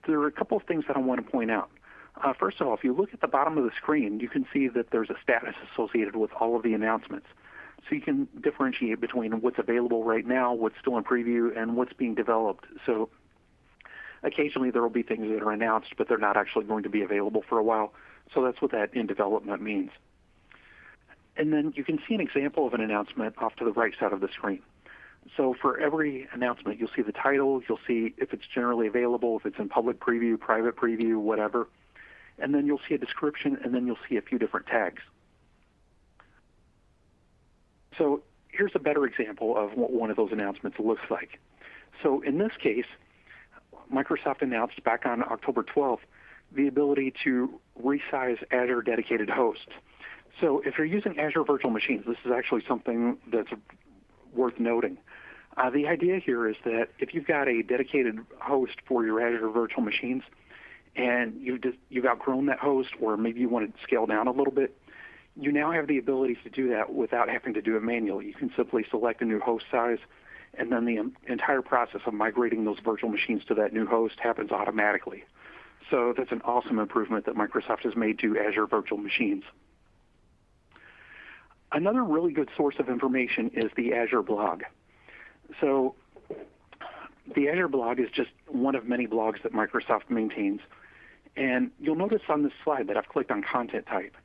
there are a couple of things that I want to point out. First of all, if you look at the bottom of the screen, you can see that there's a status associated with all of the announcements. So you can differentiate between what's available right now, what's still in preview, and what's being developed. So occasionally there will be things that are announced, but they're not actually going to be available for a while. So that's what that in development means. And then you can see an example of an announcement off to the right side of the screen. So for every announcement, you'll see the title, you'll see if it's generally available, if it's in public preview, private preview, whatever. And then you'll see a description, and then you'll see a few different tags. So here's a better example of what one of those announcements looks like. So in this case, Microsoft announced back on October 12th the ability to resize Azure dedicated hosts. So if you're using Azure virtual machines, this is actually something that's worth noting. The idea here is that if you've got a dedicated host for your Azure virtual machines, and you've outgrown that host, or maybe you want to scale down a little bit, you now have the ability to do that without having to do it manually. You can simply select a new host size, and then the entire process of migrating those virtual machines to that new host happens automatically. So that's an awesome improvement that Microsoft has made to Azure virtual machines. Another really good source of information is the Azure blog. So the Azure blog is just one of many blogs that Microsoft maintains. And you'll notice on this slide that I've clicked on content type.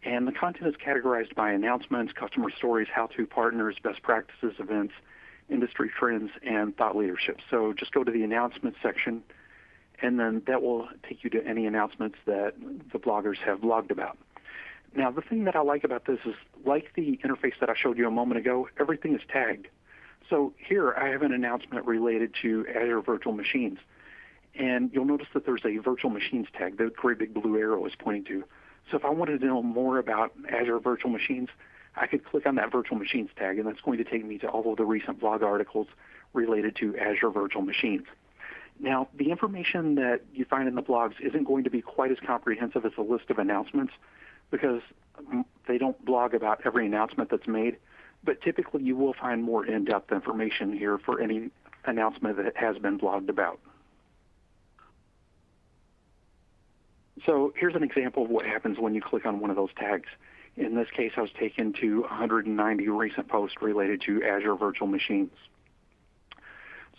And the content is categorized by announcements, customer stories, how-to partners, best practices, events, industry trends, and thought leadership. So just go to the announcements section, and then that will take you to any announcements that the bloggers have blogged about. Now, the thing that I like about this is, like the interface that I showed you a moment ago, everything is tagged. So here I have an announcement related to Azure virtual machines. And you'll notice that there's a virtual machines tag that a great big blue arrow is pointing to. So if I wanted to know more about Azure virtual machines, I could click on that virtual machines tag, and that's going to take me to all of the recent blog articles related to Azure virtual machines. Now, the information that you find in the blogs isn't going to be quite as comprehensive as a list of announcements, because they don't blog about every announcement that's made, but typically you will find more in-depth information here for any announcement that has been blogged about. So here's an example of what happens when you click on one of those tags. In this case, I was taken to 190 recent posts related to Azure virtual machines.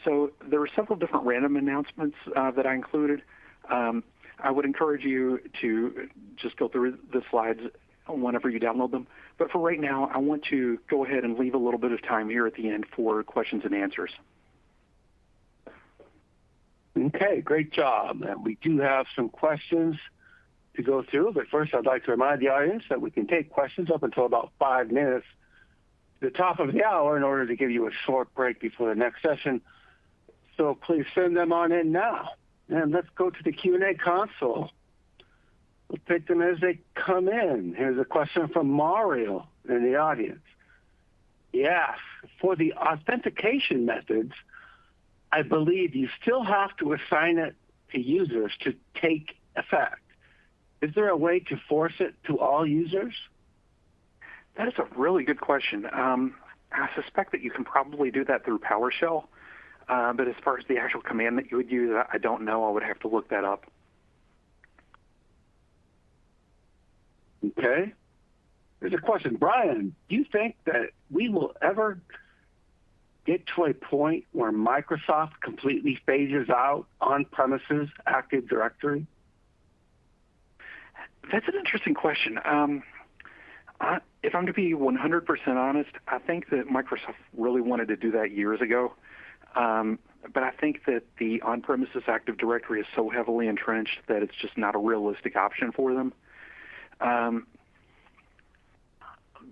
So there were several different random announcements that I included. I would encourage you to just go through the slides whenever you download them. But for right now, I want to go ahead and leave a little bit of time here at the end for questions and answers. Okay, great job. And we do have some questions to go through, but first I'd like to remind the audience that we can take questions up until about 5 minutes to the top of the hour in order to give you a short break before the next session. So please send them on in now. And let's go to the Q&A console. We'll take them as they come in. Here's a question from Mario in the audience. Yes, for the authentication methods, I believe you still have to assign it to users to take effect. Is there a way to force it to all users? That is a really good question. I suspect that you can probably do that through PowerShell, but as far as the actual command that you would use, I don't know. I would have to look that up. Okay. There's a question. Brian, do you think that we will ever get to a point where Microsoft completely phases out on-premises Active Directory? That's an interesting question. If I'm to be 100% honest, I think that Microsoft really wanted to do that years ago. But I think that the on-premises Active Directory is so heavily entrenched that it's just not a realistic option for them.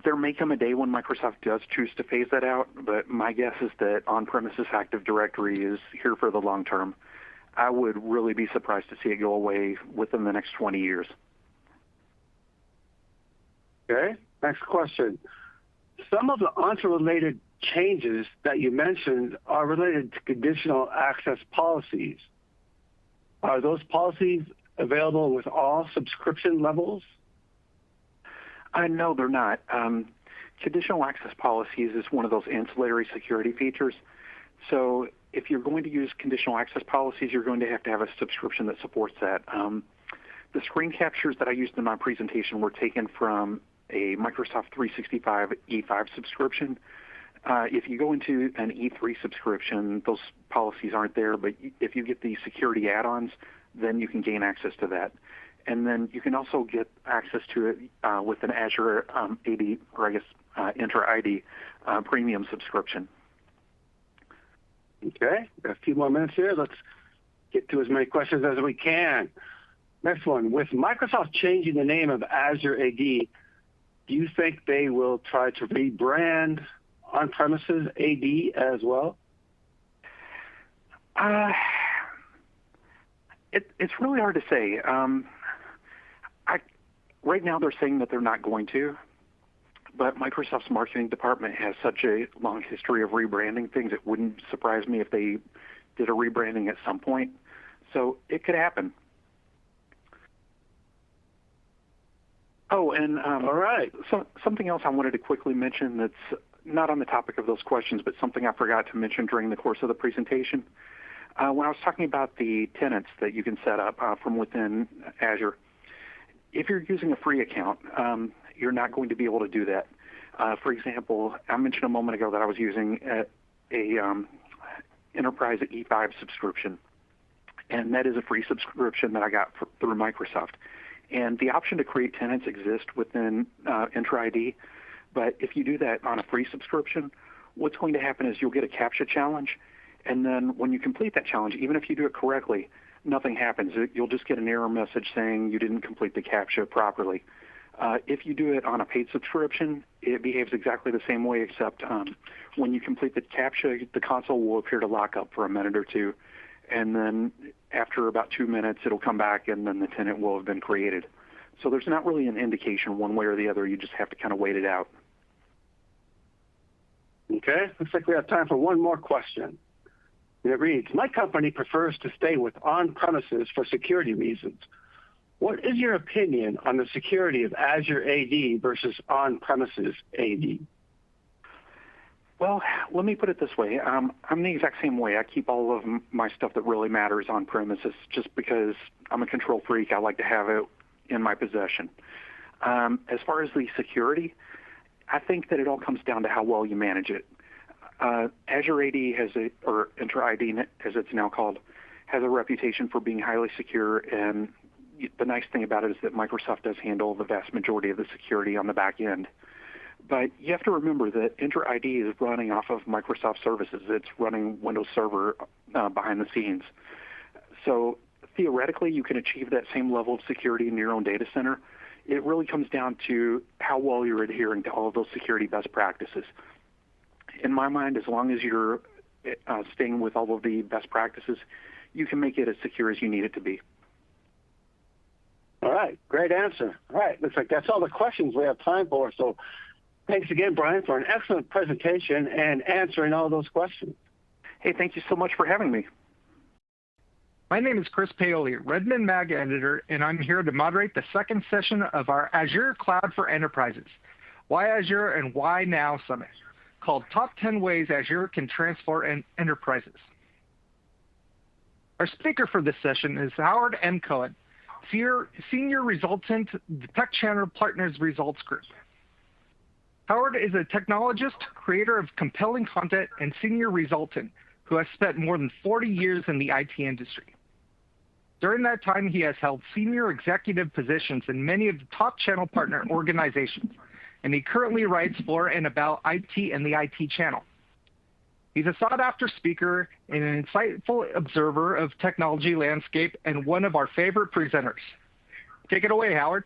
There may come a day when Microsoft does choose to phase that out, but my guess is that on-premises Active Directory is here for the long term. I would really be surprised to see it go away within the next 20 years. Okay, next question. Some of the Entra-related changes that you mentioned are related to conditional access policies. Are those policies available with all subscription levels? No, they're not. Conditional access policies is one of those ancillary security features. So if you're going to use conditional access policies, you're going to have a subscription that supports that. The screen captures that I used in my presentation were taken from a Microsoft 365 E5 subscription. If you go into an E3 subscription, those policies aren't there, but if you get the security add-ons, then you can gain access to that. And then you can also get access to it with an Azure AD, or I guess Entra ID premium subscription. Okay, got a few more minutes here. Let's get to as many questions as we can. Next one, with Microsoft changing the name of Azure AD, do you think they will try to rebrand on-premises AD as well? It's really hard to say. Right now they're saying that they're not going to, but Microsoft's marketing department has such a long history of rebranding things, it wouldn't surprise me if they did a rebranding at some point. So it could happen. Oh, and all right. So something else I wanted to quickly mention that's not on the topic of those questions, but something I forgot to mention during the course of the presentation. When I was talking about the tenants that you can set up from within Azure, if you're using a free account, you're not going to be able to do that. For example, I mentioned a moment ago that I was using a Enterprise E5 subscription, and that is a free subscription that I got through Microsoft. And the option to create tenants exists within Entra ID, but if you do that on a free subscription, what's going to happen is you'll get a CAPTCHA challenge, and then when you complete that challenge, even if you do it correctly, nothing happens. You'll just get an error message saying you didn't complete the CAPTCHA properly. If you do it on a paid subscription, it behaves exactly the same way, except when you complete the CAPTCHA, the console will appear to lock up for a minute or two, and then after about 2 minutes, it'll come back, and then the tenant will have been created. So there's not really an indication one way or the other. You just have to kind of wait it out. Okay, looks like we have time for one more question. It reads, my company prefers to stay with on-premises for security reasons. What is your opinion on the security of Azure AD versus on-premises AD? Well, let me put it this way. I'm the exact same way. I keep all of my stuff that really matters on premises just because I'm a control freak. I like to have it in my possession. As far as the security, I think that it all comes down to how well you manage it. Azure AD or Entra ID, as it's now called, has a reputation for being highly secure, and the nice thing about it is that Microsoft does handle the vast majority of the security on the back end. But you have to remember that Entra ID is running off of Microsoft services. It's running Windows Server behind the scenes. So theoretically, you can achieve that same level of security in your own data center. It really comes down to how well you're adhering to all of those security best practices. In my mind, as long as you're staying with all of the best practices, you can make it as secure as you need it to be. All right, great answer. All right, looks like that's all the questions we have time for. So thanks again, Brian, for an excellent presentation and answering all those questions. Hey, thank you so much for having me. My name is Chris Paoli, Redmond Mag Editor, and I'm here to moderate the second session of our Azure Cloud for Enterprises. Why Azure and Why Now Summit, called Top 10 Ways Azure Can Transform Enterprises. Our speaker for this session is Howard M. Cohen, Senior Resultant, the Tech Channel Partners Results Group. Howard is a technologist, creator of compelling content, and senior resultant who has spent more than 40 years in the IT industry. During that time, he has held senior executive positions in many of the top channel partner organizations, and he currently writes for and about IT and the IT channel. He's a sought-after speaker and an insightful observer of technology landscape and one of our favorite presenters. Take it away, Howard.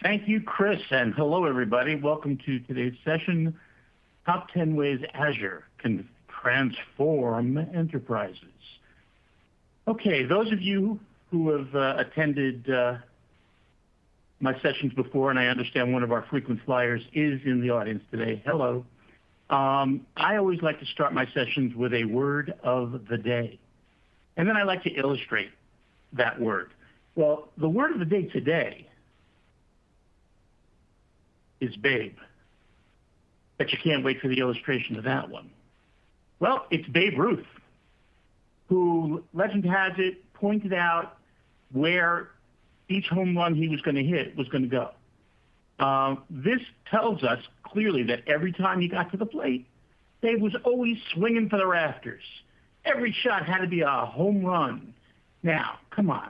Thank you, Chris, and hello, everybody. Welcome to today's session, Top 10 Ways Azure Can Transform Enterprises. Okay, those of you who have attended my sessions before, and I understand one of our frequent flyers is in the audience today, hello. I always like to start my sessions with a word of the day, and then I like to illustrate that word. Well, the word of the day today is babe. Bet you can't wait for the illustration of that one. Well, it's Babe Ruth, who, legend has it, pointed out where each home run he was going to hit was going to go. This tells us clearly that every time he got to the plate, Babe was always swinging for the rafters. Every shot had to be a home run. Now, come on.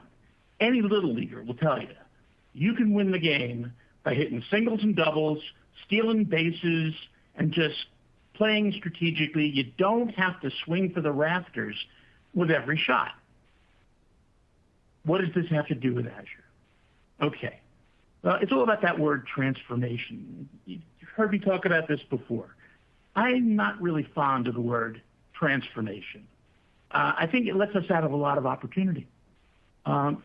Any little leaguer will tell you, you can win the game by hitting singles and doubles, stealing bases, and just playing strategically. You don't have to swing for the rafters with every shot. What does this have to do with Azure? Okay. Well, it's all about that word transformation. You've heard me talk about this before. I'm not really fond of the word transformation. I think it lets us out of a lot of opportunity.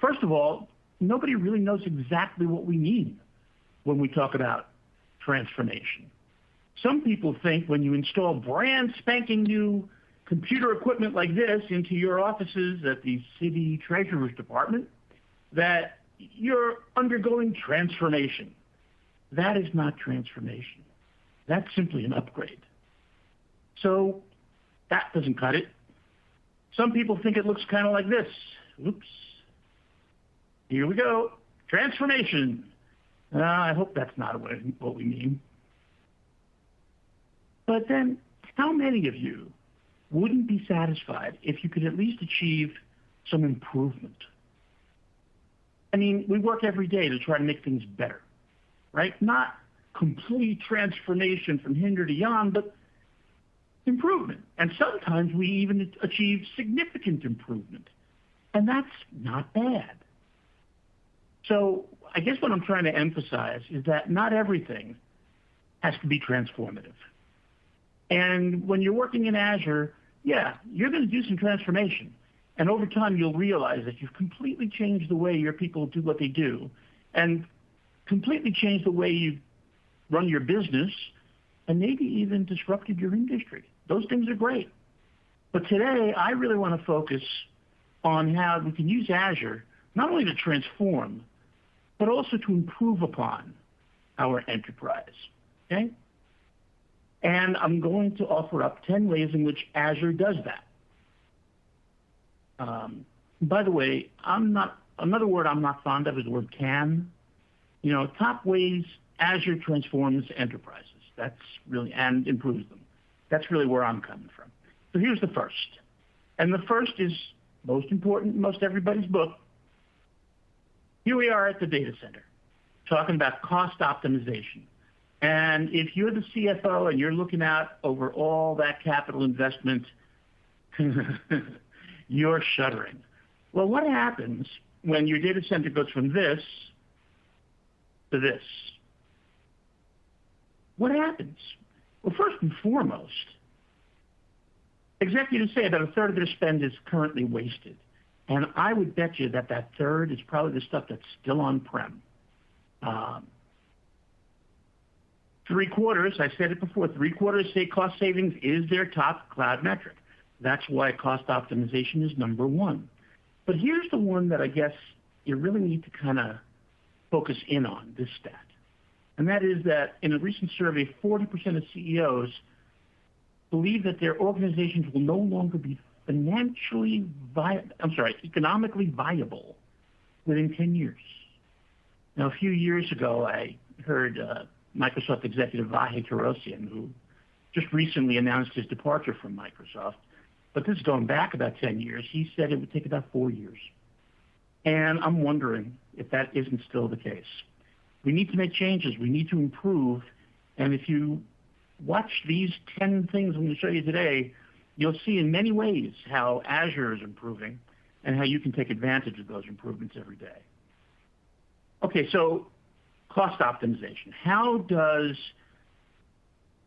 First of all, nobody really knows exactly what we mean when we talk about transformation. Some people think when you install brand spanking new computer equipment like this into your offices at the city treasurer's department, that you're undergoing transformation. That is not transformation. That's simply an upgrade. So that doesn't cut it. Some people think it looks kind of like this. Oops. Here we go. Transformation. I hope that's not what we mean. But then, how many of you wouldn't be satisfied if you could at least achieve some improvement? I mean, we work every day to try to make things better, right? Not complete transformation from hinder to yon, but improvement. And sometimes we even achieve significant improvement. And that's not bad. So I guess what I'm trying to emphasize is that not everything has to be transformative. And when you're working in Azure, yeah, you're going to do some transformation. And over time, you'll realize that you've completely changed the way your people do what they do and completely changed the way you run your business and maybe even disrupted your industry. Those things are great. But today, I really want to focus on how we can use Azure not only to transform, but also to improve upon our enterprise, okay? And I'm going to offer up 10 ways in which Azure does that. By the way, another word I'm not fond of is the word can. You know, top ways Azure transforms enterprises. That's really, and improves them. That's really where I'm coming from. So here's the first. And the first is most important in most everybody's book. Here we are at the data center, talking about cost optimization. And if you're the CFO and you're looking out over all that capital investment, you're shuddering. Well, what happens when your data center goes from this to this? What happens? Well, first and foremost, executives say about a third of their spend is currently wasted. And I would bet you that that third is probably the stuff that's still on-prem. Three-quarters, I said it before, three-quarters say cost savings is their top cloud metric. That's why cost optimization is number one. But here's the one that I guess you really need to kind of focus in on, this stat. And that is that in a recent survey, 40% of CEOs believe that their organizations will no longer be economically viable within 10 years. Now, a few years ago, I heard Microsoft executive Vahe Tarosian, who just recently announced his departure from Microsoft, but this is going back about 10 years. He said it would take about 4 years. And I'm wondering if that isn't still the case. We need to make changes. We need to improve. And if you watch these 10 things I'm going to show you today, you'll see in many ways how Azure is improving and how you can take advantage of those improvements every day. Okay, so cost optimization. How does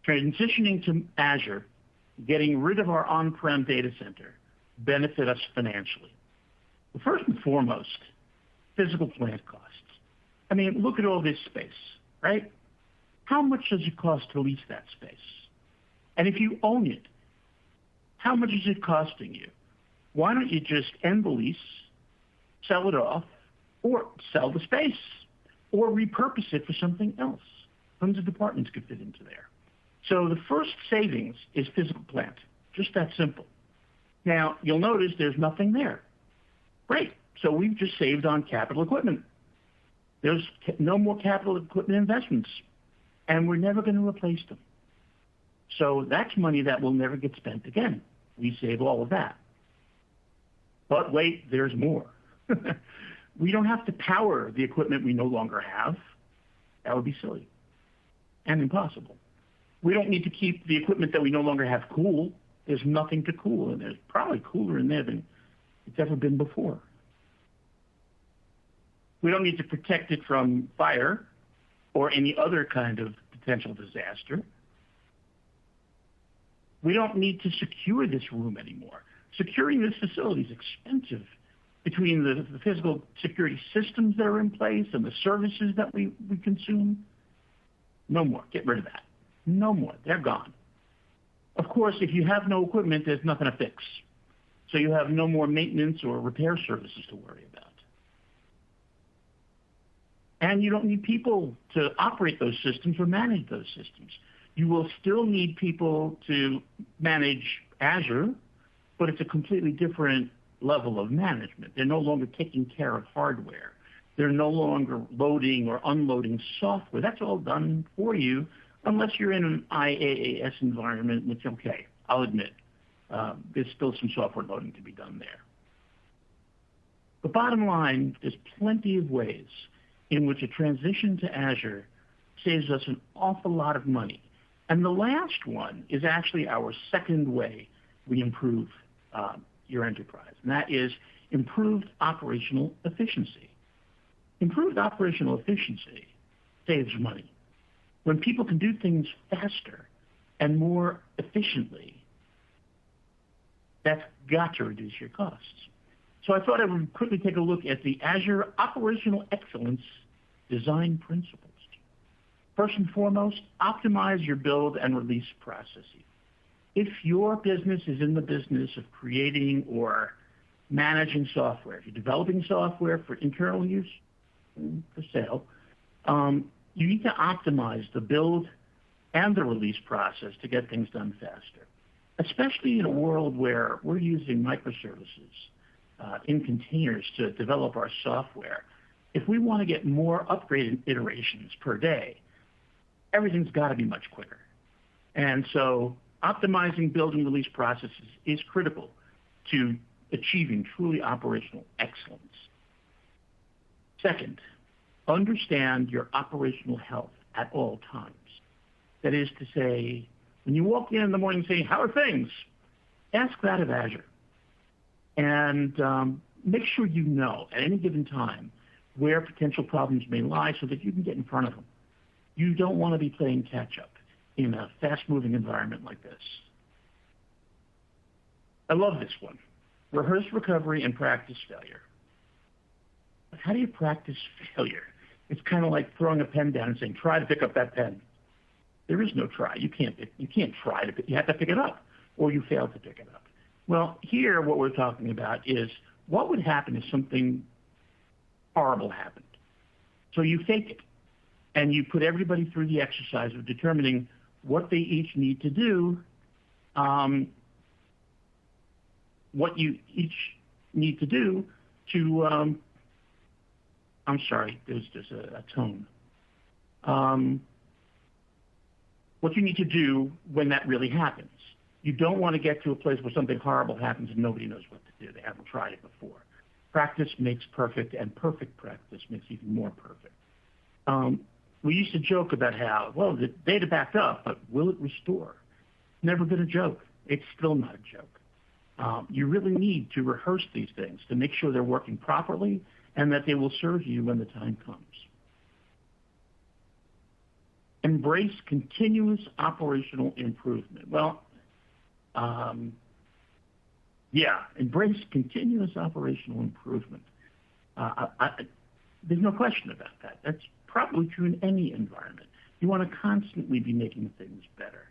transitioning to Azure, getting rid of our on-prem data center, benefit us financially? Well, first and foremost, physical plant costs. I mean, look at all this space, right? How much does it cost to lease that space? And if you own it, how much is it costing you? Why don't you just end the lease, sell it off, or sell the space, or repurpose it for something else? Tons of departments could fit into there. So the first savings is physical plant, just that simple. Now, you'll notice there's nothing there. Great. So we've just saved on capital equipment. There's no more capital equipment investments, and we're never going to replace them. So that's money that will never get spent again. We save all of that. But wait, there's more. We don't have to power the equipment we no longer have. That would be silly and impossible. We don't need to keep the equipment that we no longer have cool. There's nothing to cool, and there's probably cooler in there than it's ever been before. We don't need to protect it from fire or any other kind of potential disaster. We don't need to secure this room anymore. Securing this facility is expensive between the physical security systems that are in place and the services that we consume. No more. Get rid of that. No more. They're gone. Of course, if you have no equipment, there's nothing to fix. So you have no more maintenance or repair services to worry about. And you don't need people to operate those systems or manage those systems. You will still need people to manage Azure, but it's a completely different level of management. They're no longer taking care of hardware. They're no longer loading or unloading software. That's all done for you, unless you're in an IaaS environment, which, okay, I'll admit, there's still some software loading to be done there. The bottom line, there's plenty of ways in which a transition to Azure saves us an awful lot of money. And the last one is actually our second way we improve your enterprise, and that is improved operational efficiency. Improved operational efficiency saves money. When people can do things faster and more efficiently, that's got to reduce your costs. So I thought I would quickly take a look at the Azure Operational Excellence Design Principles. First and foremost, optimize your build and release processes. If your business is in the business of creating or managing software, if you're developing software for internal use, for sale, you need to optimize the build and the release process to get things done faster, especially in a world where we're using microservices in containers to develop our software. If we want to get more upgraded iterations per day, everything's got to be much quicker. And so optimizing build and release processes is critical to achieving truly operational excellence. Second, understand your operational health at all times. That is to say, when you walk in the morning saying, how are things? Ask that of Azure. And make sure you know at any given time where potential problems may lie so that you can get in front of them. You don't want to be playing catch-up in a fast-moving environment like this. I love this one. Rehearse recovery and practice failure. But how do you practice failure? It's kind of like throwing a pen down and saying, try to pick up that pen. There is no try. You can't try to, you have to pick it up, or you fail to pick it up. Well, here what we're talking about is what would happen if something horrible happened. So you fake it. and you put everybody through the exercise of determining what they each need to do, what you each need to do to, I'm sorry, there's a tone. What you need to do when that really happens. You don't want to get to a place where something horrible happens and nobody knows what to do. They haven't tried it before. Practice makes perfect, and perfect practice makes even more perfect. We used to joke about how, well, the data backed up, but will it restore? Never been a joke. It's still not a joke. You really need to rehearse these things to make sure they're working properly and that they will serve you when the time comes. Embrace continuous operational improvement. Well, embrace continuous operational improvement. There's no question about that. That's probably true in any environment. You want to constantly be making things better.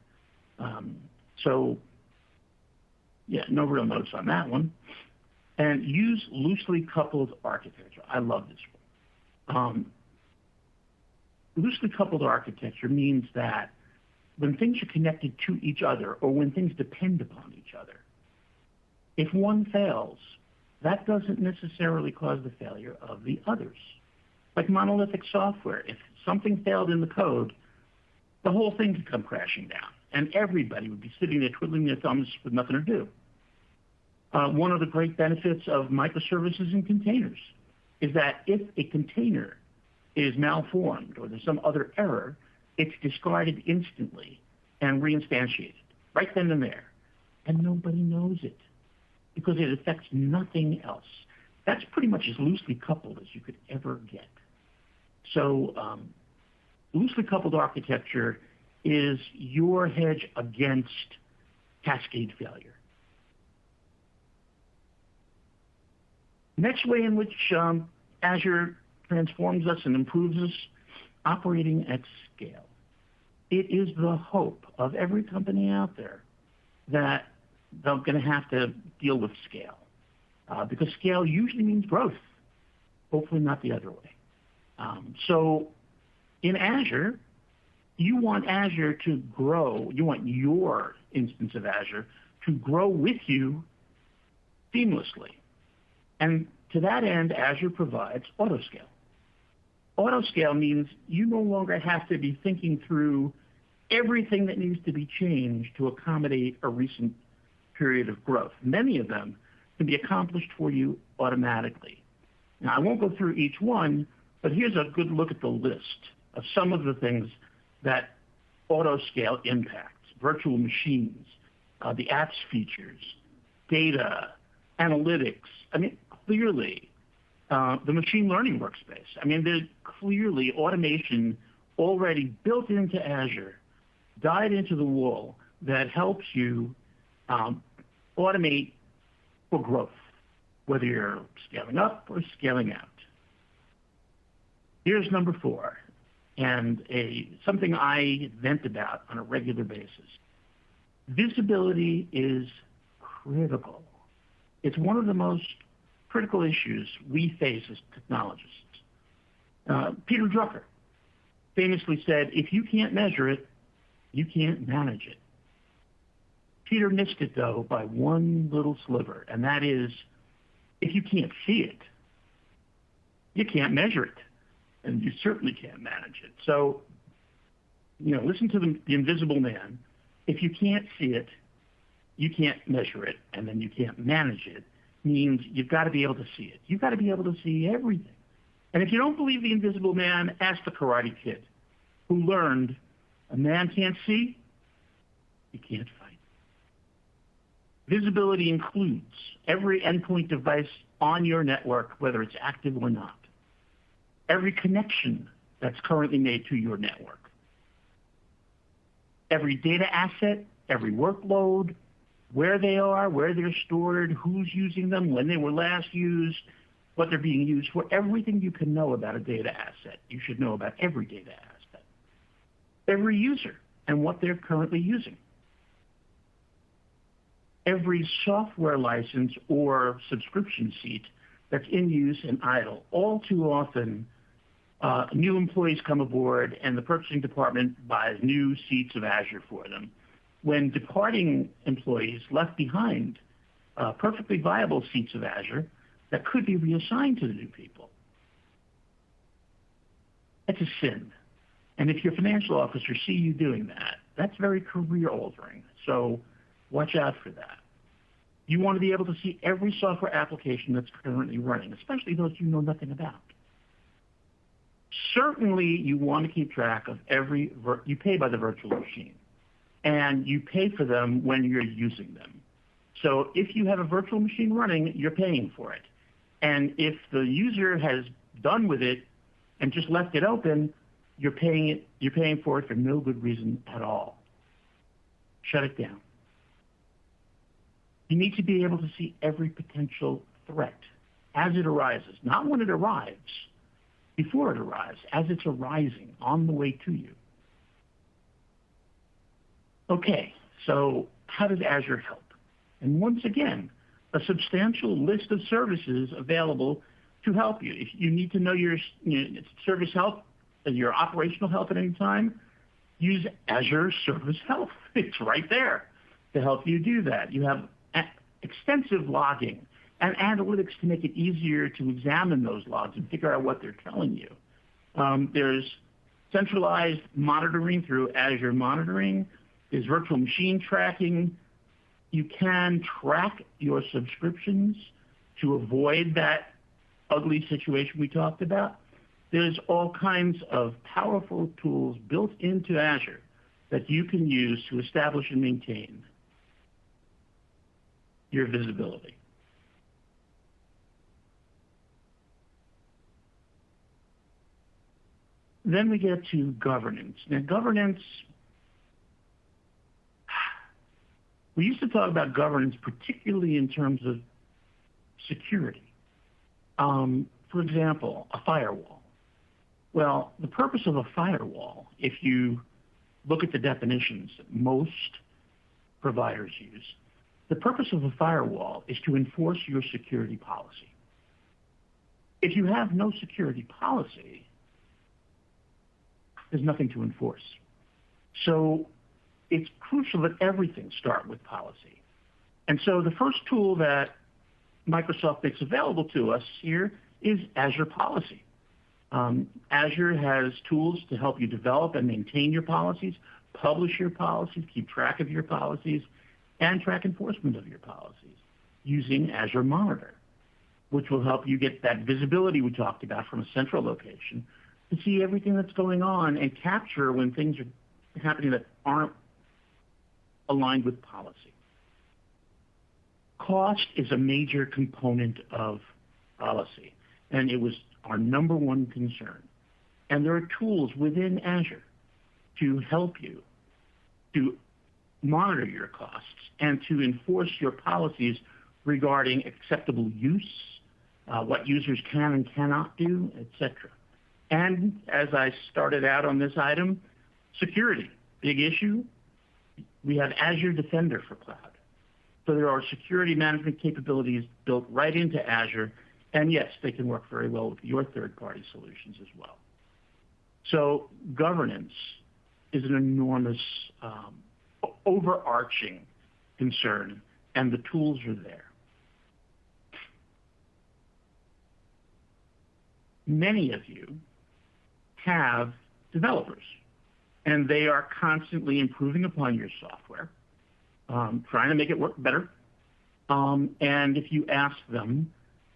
No real notes on that one. And use loosely coupled architecture. I love this one. Loosely coupled architecture means that when things are connected to each other or when things depend upon each other, if one fails, that doesn't necessarily cause the failure of the others. Like monolithic software, if something failed in the code, the whole thing could come crashing down, and everybody would be sitting there twiddling their thumbs with nothing to do. One of the great benefits of microservices and containers is that if a container is malformed or there's some other error, it's discarded instantly and reinstantiated right then and there. And nobody knows it because it affects nothing else. That's pretty much as loosely coupled as you could ever get. So loosely coupled architecture is your hedge against cascade failure. Next way in which Azure transforms us and improves us, operating at scale. It is the hope of every company out there that they're going to have to deal with scale because scale usually means growth, hopefully not the other way. So in Azure, you want Azure to grow. You want your instance of Azure to grow with you seamlessly. And to that end, Azure provides autoscale. Autoscale means you no longer have to be thinking through everything that needs to be changed to accommodate a recent period of growth. Many of them can be accomplished for you automatically. Now, I won't go through each one, but here's a good look at the list of some of the things that autoscale impacts: virtual machines, the apps features, data, analytics. I mean, clearly, the machine learning workspace. I mean, there's clearly automation already built into Azure, dyed into the wall, that helps you automate for growth, whether you're scaling up or scaling out. Here's number 4, and something I vent about on a regular basis. Visibility is critical. It's one of the most critical issues we face as technologists. Peter Drucker famously said, if you can't measure it, you can't manage it. Peter missed it, though, by one little sliver, and that is, if you can't see it, you can't measure it, and you certainly can't manage it. So, listen to the invisible man. If you can't see it, you can't measure it, and then you can't manage it, means you've got to be able to see it. You've got to be able to see everything. And if you don't believe the invisible man, ask the Karate Kid, who learned a man can't see, he can't fight. Visibility includes every endpoint device on your network, whether it's active or not. Every connection that's currently made to your network. Every data asset, every workload, where they are, where they're stored, who's using them, when they were last used, what they're being used for. Everything you can know about a data asset, you should know about every data asset. Every user and what they're currently using. Every software license or subscription seat that's in use and idle. All too often, New employees come aboard, and the purchasing department buys new seats of Azure for them. When departing employees left behind perfectly viable seats of Azure that could be reassigned to the new people. That's a sin. And if your financial officer see you doing that, that's very career altering. So watch out for that. You want to be able to see every software application that's currently running, especially those you know nothing about. Certainly, you want to keep track of you pay by the virtual machine, and you pay for them when you're using them. So if you have a virtual machine running, you're paying for it. And if the user has done with it and just left it open, you're paying for it for no good reason at all. Shut it down. You need to be able to see every potential threat as it arises, not when it arrives, before it arrives, as it's arising on the way to you. Okay, so how does Azure help? And once again, a substantial list of services available to help you. If you need to know your service help, your operational help at any time, use Azure Service Help. It's right there to help you do that. You have extensive logging and analytics to make it easier to examine those logs and figure out what they're telling you. There's centralized monitoring through Azure Monitoring. There's virtual machine tracking. You can track your subscriptions to avoid that ugly situation we talked about. There's all kinds of powerful tools built into Azure that you can use to establish and maintain your visibility. Then we get to governance. Now, governance, we used to talk about governance particularly in terms of security. For example, a firewall. Well, the purpose of a firewall, if you look at the definitions that most providers use, the purpose of a firewall is to enforce your security policy. If you have no security policy, there's nothing to enforce. So it's crucial that everything start with policy. And so the first tool that Microsoft makes available to us here is Azure Policy. Azure has tools to help you develop and maintain your policies, publish your policies, keep track of your policies, and track enforcement of your policies using Azure Monitor, which will help you get that visibility we talked about from a central location to see everything that's going on and capture when things are happening that aren't aligned with policy. Cost is a major component of policy, and it was our number one concern. And there are tools within Azure to help you to monitor your costs and to enforce your policies regarding acceptable use, what users can and cannot do, etc. And as I started out on this item, security, big issue. We have Azure Defender for cloud. So there are security management capabilities built right into Azure. And yes, they can work very well with your third-party solutions as well. So governance is an enormous, overarching concern, and the tools are there. Many of you have developers, and they are constantly improving upon your software, trying to make it work better. And if you ask them,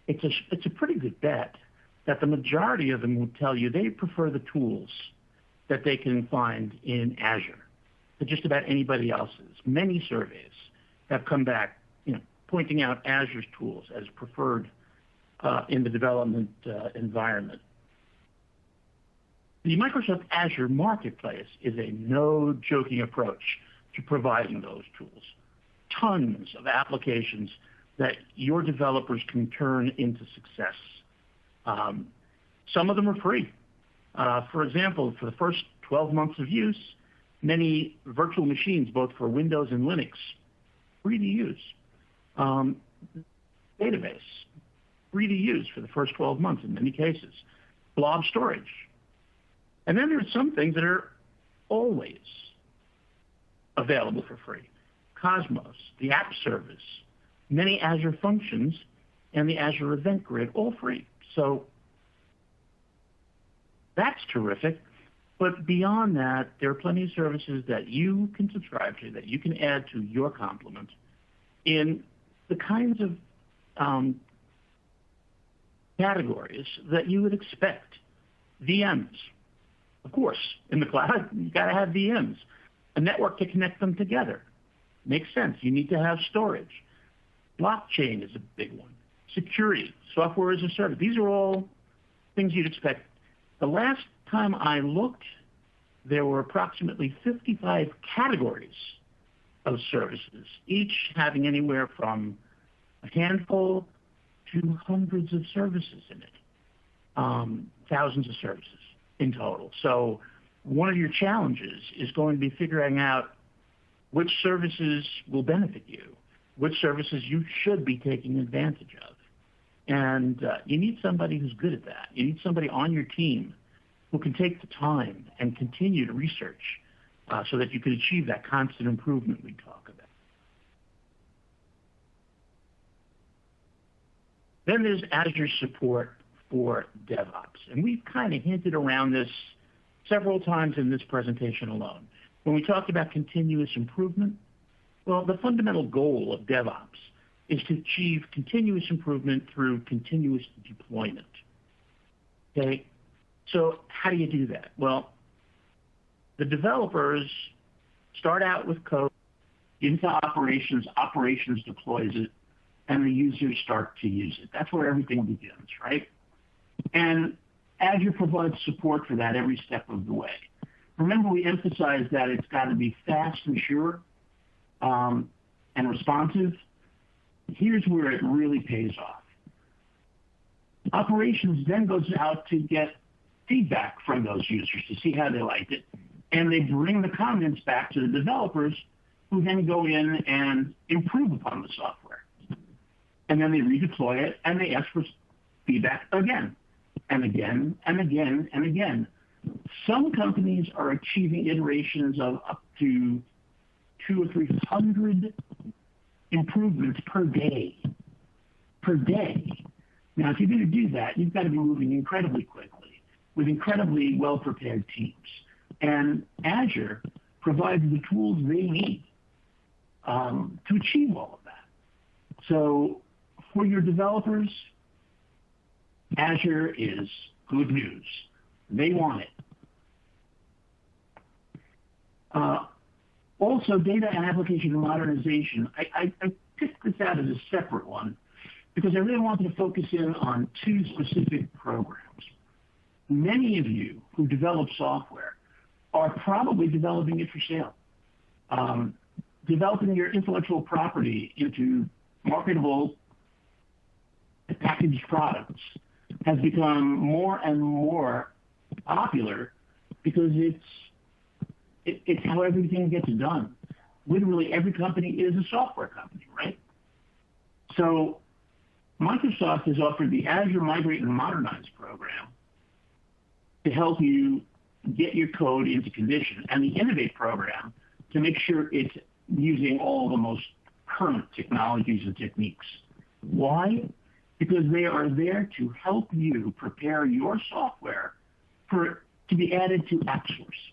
it's a pretty good bet that the majority of them will tell you they prefer the tools that they can find in Azure to just about anybody else's. Many surveys have come back, pointing out Azure's tools as preferred in the development environment. The Microsoft Azure Marketplace is a no-joking approach to providing those tools. Tons of applications that your developers can turn into success. Some of them are free. For example, for the first 12 months of use, many virtual machines, both for Windows and Linux, free to use. Database, free to use for the first 12 months in many cases. Blob storage, And then there's some things that are always available for free. Cosmos, the app service, many Azure functions, and the Azure Event Grid, all free. So that's terrific. But beyond that, there are plenty of services that you can subscribe to, that you can add to your complement in the kinds of categories that you would expect. VMs. Of course, in the cloud, you got to have VMs. A network to connect them together. Makes sense. You need to have storage. Blockchain is a big one. Security, software as a service. These are all things you'd expect. The last time I looked, there were approximately 55 categories of services, each having anywhere from a handful to hundreds of services in it, thousands of services in total. So one of your challenges is going to be figuring out which services will benefit you, which services you should be taking advantage of. And you need somebody who's good at that. You need somebody on your team who can take the time and continue to research so that you can achieve that constant improvement we talk about. Then there's Azure support for DevOps. And we've kind of hinted around this several times in this presentation alone. When we talked about continuous improvement, well, the fundamental goal of DevOps is to achieve continuous improvement through continuous deployment. Okay? So how do you do that? Well, the developers start out with code into operations deploys it, and the users start to use it. That's where everything begins, right? And Azure provides support for that every step of the way. Remember, we emphasized that it's got to be fast and sure and responsive. Here's where it really pays off. Operations then goes out to get feedback from those users to see how they liked it, and they bring the comments back to the developers, who then go in and improve upon the software. And then they redeploy it, and they ask for feedback again, and again, and again, and again. Some companies are achieving iterations of up to 200 or 300 improvements per day. Now, if you're going to do that, you've got to be moving incredibly quickly with incredibly well-prepared teams. And Azure provides the tools they need to achieve all of that. So for your developers, Azure is good news. They want it. Also, data and application modernization. I picked this out as a separate one because I really wanted to focus in on two specific programs. Many of you who develop software are probably developing it for sale. Developing your intellectual property into marketable packaged products has become more and more popular because it's how everything gets done. Literally every company is a software company, right? So Microsoft has offered the Azure Migrate and Modernize program to help you get your code into condition, and the Innovate program to make sure it's using all the most current technologies and techniques. Why? Because they are there to help you prepare your software to be added to AppSource,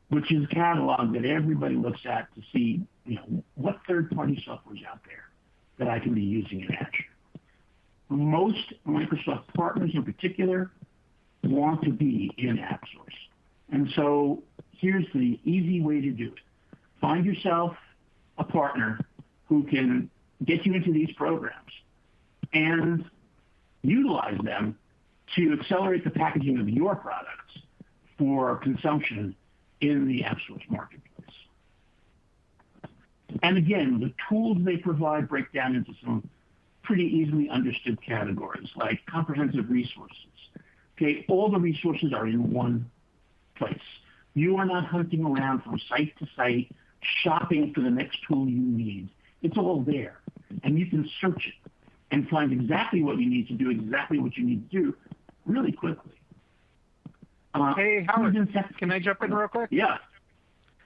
which is a catalog that everybody looks at to see, what third-party software is out there that I can be using in Azure. Most Microsoft partners in particular want to be in AppSource. And so here's the easy way to do it. Find yourself a partner who can get you into these programs and utilize them to accelerate the packaging of your products for consumption in the AppSource marketplace. And again, the tools they provide break down into some pretty easily understood categories, like comprehensive resources. Okay, all the resources are in one place. You are not hunting around from site to site, shopping for the next tool you need. It's all there, and you can search it and find exactly what you need to do, exactly what you need to do really quickly. Hey, Howard, can I jump in real quick? Yeah,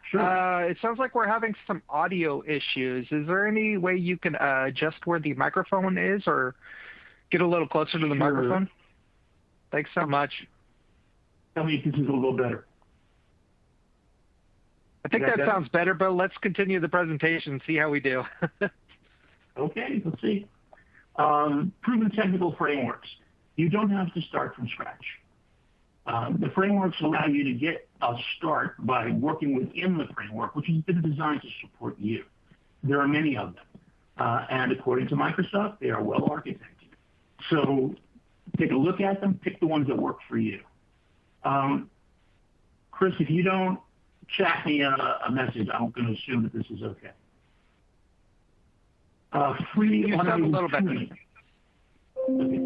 sure. It sounds like we're having some audio issues. Is there any way you can adjust where the microphone is or get a little closer to the microphone? Thanks so much. Tell me if this is a little better. I think that sounds better, but let's continue the presentation and see how we do. Okay, let's see. Proven technical frameworks. You don't have to start from scratch. The frameworks allow you to get a start by working within the framework, which has been designed to support you. There are many of them. And according to Microsoft, they are well architected. So take a look at them, pick the ones that work for you. Chris, if you don't chat me a message, I'm going to assume that this is okay. Free You sound a little better. tooling. Okay.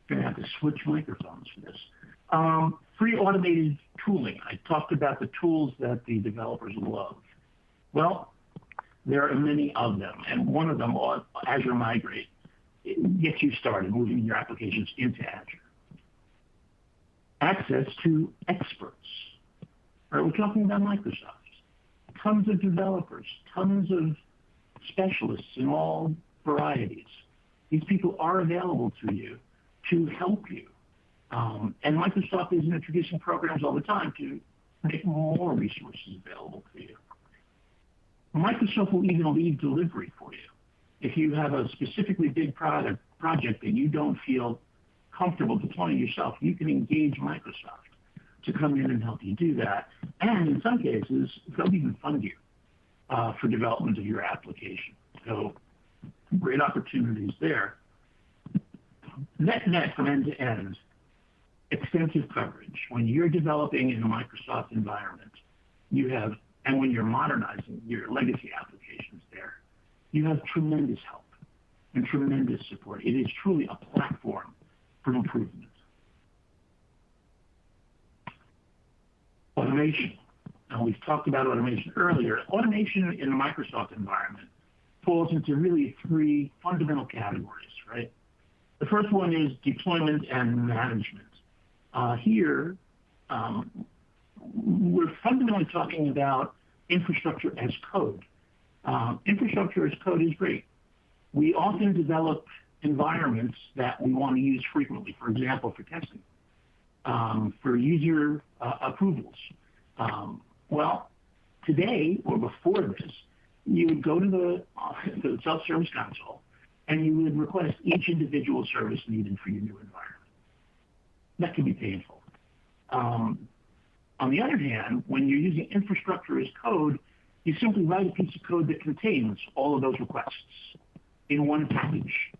Going to have to switch microphones for this. Free automated tooling. I talked about the tools that the developers love. Well, there are many of them, and one of them, Azure Migrate, gets you started moving your applications into Azure. Access to experts. Right, we're talking about Microsoft. Tons of developers, tons of specialists in all varieties. These people are available to you to help you. And Microsoft is introducing programs all the time to make more resources available to you. Microsoft will even lead delivery for you. If you have a specifically big project that you don't feel comfortable deploying yourself, you can engage Microsoft to come in and help you do that. And in some cases, they'll even fund you for development of your application. So great opportunities there. Net from end to end, extensive coverage. When you're developing in a Microsoft environment, and when you're modernizing your legacy applications there, you have tremendous help and tremendous support. It is truly a platform for improvement. Automation. Now, we've talked about automation earlier. Automation in a Microsoft environment falls into really three fundamental categories, right? The first one is deployment and management. Here, we're fundamentally talking about infrastructure as code. Infrastructure as code is great. We often develop environments that we want to use frequently, for example, for testing, for user approvals. Well, today or before this, you would go to the self-service console and you would request each individual service needed for your new environment. That can be painful. On the other hand, when you're using infrastructure as code, you simply write a piece of code that contains all of those requests in one package,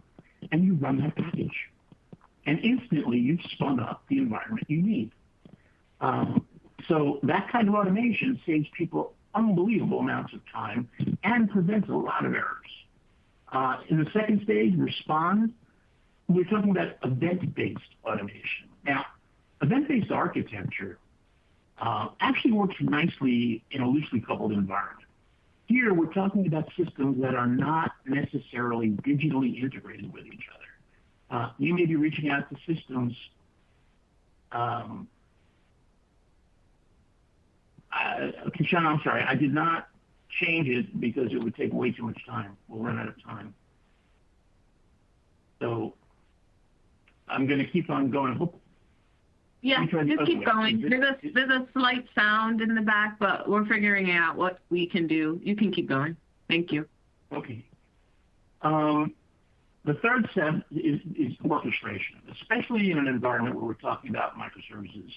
and you run that package. And instantly, you've spun up the environment you need. So that kind of automation saves people unbelievable amounts of time and prevents a lot of errors. In the second stage, respond, we're talking about event-based automation. Now, event-based architecture actually works nicely in a loosely coupled environment. Here, we're talking about systems that are not necessarily digitally integrated with each other. You may be reaching out to systems. Sean, I'm sorry, I did not change it because it would take way too much time. We'll run out of time. So I'm going to keep on going. Yeah, just keep going. There's a slight sound in the back, but we're figuring out what we can do. You can keep going. Thank you. Okay. The third step is orchestration, especially in an environment where we're talking about microservices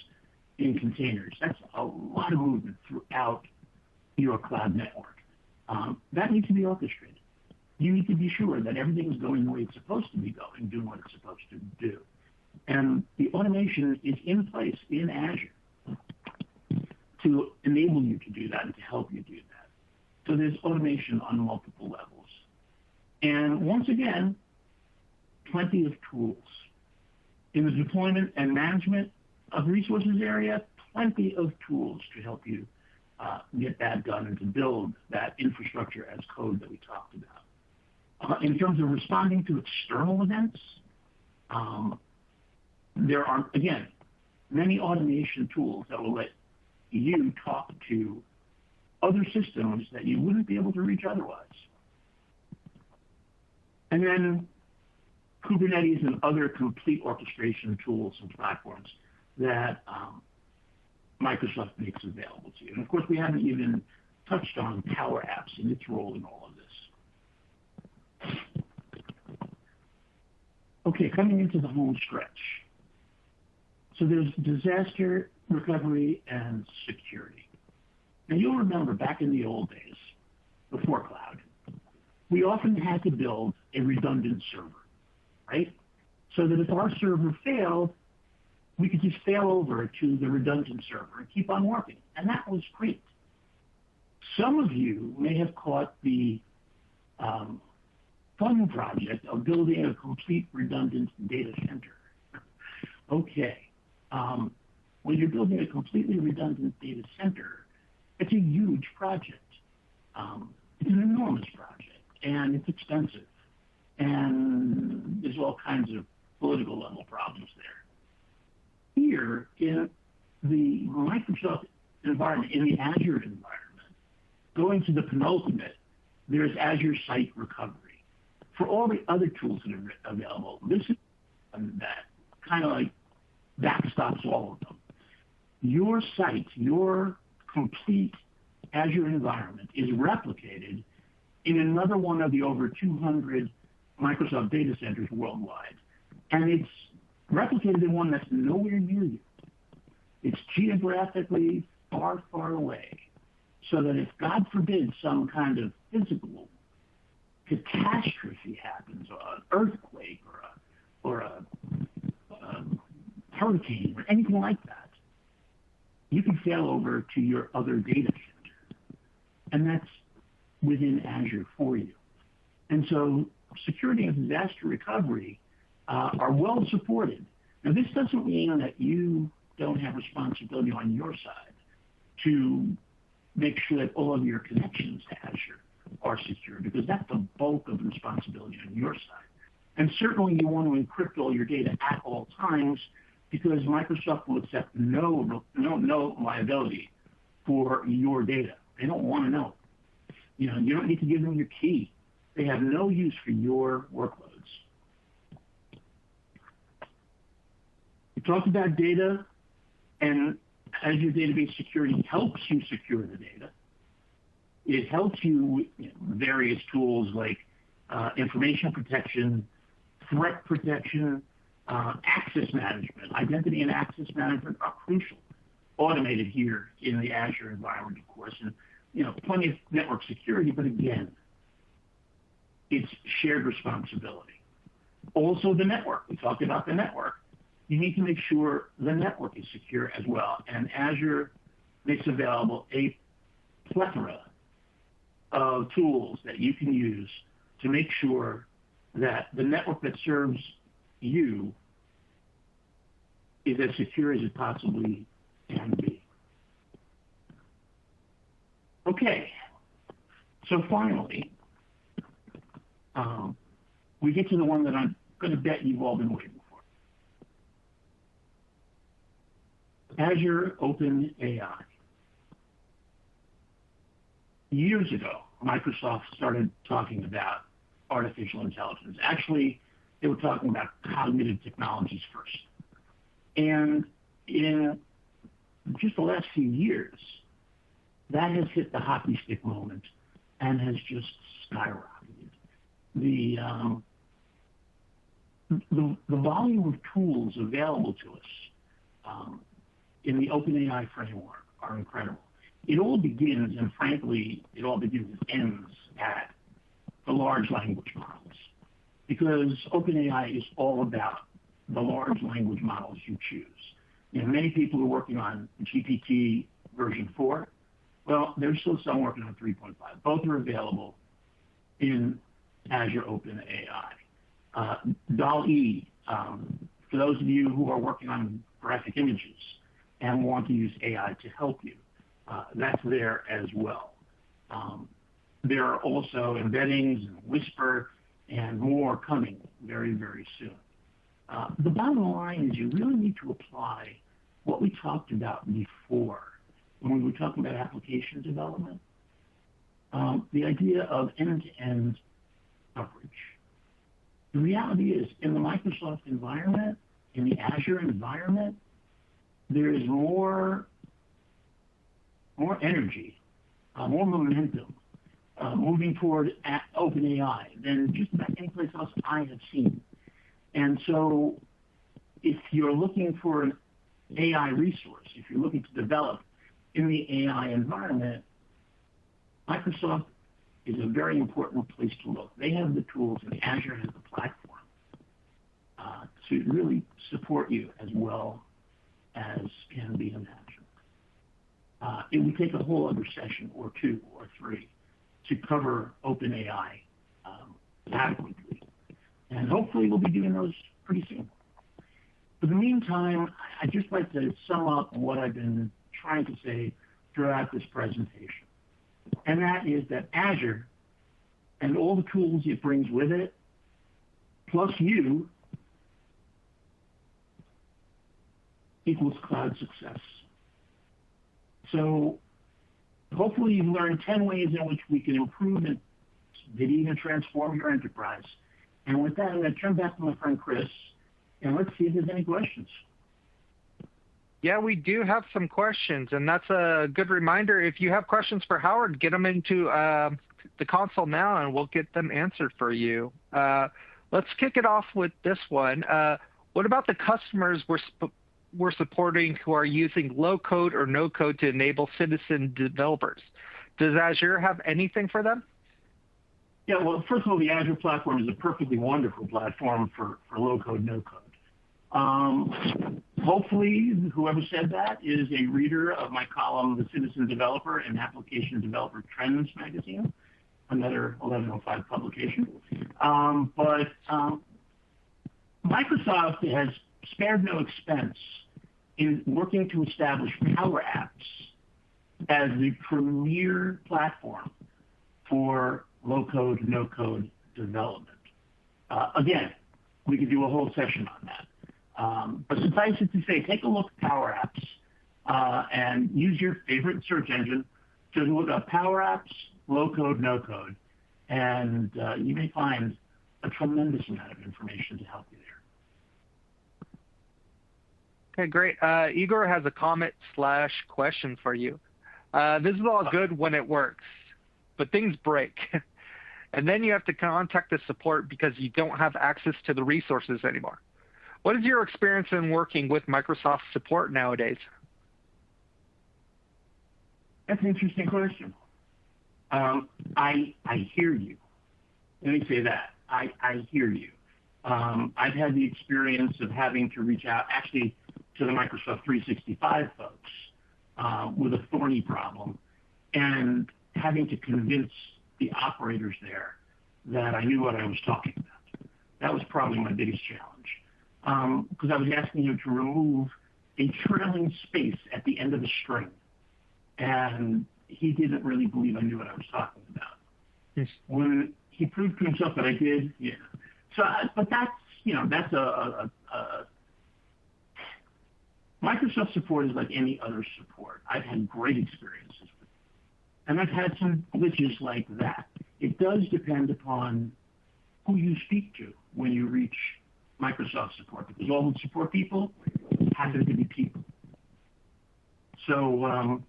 in containers. That's a lot of movement throughout your cloud network. That needs to be orchestrated. You need to be sure that everything is going the way it's supposed to be going, doing what it's supposed to do. And the automation is in place in Azure to enable you to do that and to help you do that. So there's automation on multiple levels. And once again, plenty of tools. In the deployment and management of resources area, plenty of tools to help you get that done and to build that infrastructure as code that we talked about. In terms of responding to external events, there are, again, many automation tools that will let you talk to other systems that you wouldn't be able to reach otherwise. And then Kubernetes and other complete orchestration tools and platforms that Microsoft makes available to you. And of course, we haven't even touched on Power Apps and its role in all of this. Okay, coming into the home stretch. So there's disaster recovery and security. Now you'll remember back in the old days, before cloud, we often had to build a redundant server, right? So that if our server failed, we could just fail over to the redundant server and keep on working. And that was great. Some of you may have caught the fun project of building a complete redundant data center. Okay. When you're building a completely redundant data center, it's a huge project. It's an enormous project, and it's expensive. And there's all kinds of political level problems there. Here in the Microsoft environment, in the Azure environment, going to the penultimate, there's Azure Site Recovery. For all the other tools that are available, this is that kind of like backstops all of them. Your site, your complete Azure environment is replicated in another one of the over 200 Microsoft data centers worldwide. And it's replicated in one that's nowhere near you. It's geographically far, far away. So that if, God forbid, some kind of physical catastrophe happens, or an earthquake, or a hurricane, or anything like that, you can fail over to your other data center. And that's within Azure for you. And so security and disaster recovery are well supported. Now, this doesn't mean that you don't have responsibility on your side to make sure that all of your connections to Azure are secure, because that's the bulk of the responsibility on your side. And certainly you want to encrypt all your data at all times, because Microsoft will accept no liability for your data. They don't want to know. You don't need to give them your key. They have no use for your workloads. We talked about data, and Azure Database Security helps you secure the data. It helps you with various tools like information protection, threat protection, access management. Identity and access management are crucial. Automated here in the Azure environment, of course, and plenty of network security, but again, it's shared responsibility. Also the network. We talked about the network. You need to make sure the network is secure as well. And Azure makes available a plethora of tools that you can use to make sure that the network that serves you is as secure as it possibly can be. Okay, so finally, we get to the one that I'm going to bet you've all been waiting for. Azure OpenAI. Years ago, Microsoft started talking about artificial intelligence. Actually, they were talking about cognitive technologies first. And in just the last few years, that has hit the hockey stick moment and has just skyrocketed. The volume of tools available to us in the OpenAI framework are incredible. It all begins, and frankly, it all begins and ends at the large language models, because OpenAI is all about the large language models you choose. Many people are working on GPT version 4. Well, there's still some working on 3.5. Both are available in Azure OpenAI. DALL-E, for those of you who are working on graphic images and want to use AI to help you, that's there as well. There are also embeddings and Whisper and more coming very, very soon. The bottom line is you really need to apply what we talked about before when we were talking about application development, the idea of end-to-end coverage. The reality is, in the Microsoft environment, in the Azure environment, there is more energy, more momentum moving toward OpenAI than just about any place else I have seen. And so if you're looking for an AI resource, if you're looking to develop in the AI environment, Microsoft is a very important place to look. They have the tools, and Azure has the platform to really support you as well as can be imagined. It would take a whole other session or two or three to cover OpenAI adequately. And hopefully we'll be doing those pretty soon. For the meantime, I'd just like to sum up what I've been trying to say throughout this presentation. And that is that Azure and all the tools it brings with it, plus you, equals cloud success. So hopefully you've learned 10 ways in which we can improve and maybe even transform your enterprise. And with that, I'm going to turn back to my friend Chris, and let's see if there's any questions. Yeah, we do have some questions, and that's a good reminder. If you have questions for Howard, get them into the console now, and we'll get them answered for you. Let's kick it off with this one. What about the customers we're supporting who are using low-code or no-code to enable citizen developers? Does Azure have anything for them? Yeah, well, first of all, the Azure platform is a perfectly wonderful platform for low-code, no-code. Hopefully, whoever said that is a reader of my column, The Citizen Developer and Application Developer Trends magazine, another 1105 publication. But Microsoft has spared no expense in working to establish Power Apps as the premier platform for low-code, no-code development. Again, we could do a whole session on that. But suffice it to say, take a look at Power Apps and use your favorite search engine to look up Power Apps, low-code, no-code, and you may find a tremendous amount of information to help you there. Okay, great. Igor has a comment/question for you. This is all good when it works, but things break. And then you have to contact the support because you don't have access to the resources anymore. What is your experience in working with Microsoft support nowadays? That's an interesting question. I hear you. Let me say that. I hear you. I've had the experience of having to reach out actually to the Microsoft 365 folks with a thorny problem and having to convince the operators there that I knew what I was talking about. That was probably my biggest challenge because I was asking him to remove a trailing space at the end of a string. And he didn't really believe I knew what I was talking about. Yes. When he proved to himself that I did, yeah. So, but that's, that's Microsoft support is like any other support. I've had great experiences with it. And I've had some glitches like that. It does depend upon who you speak to when you reach Microsoft support, because all the support people happen to be people. So,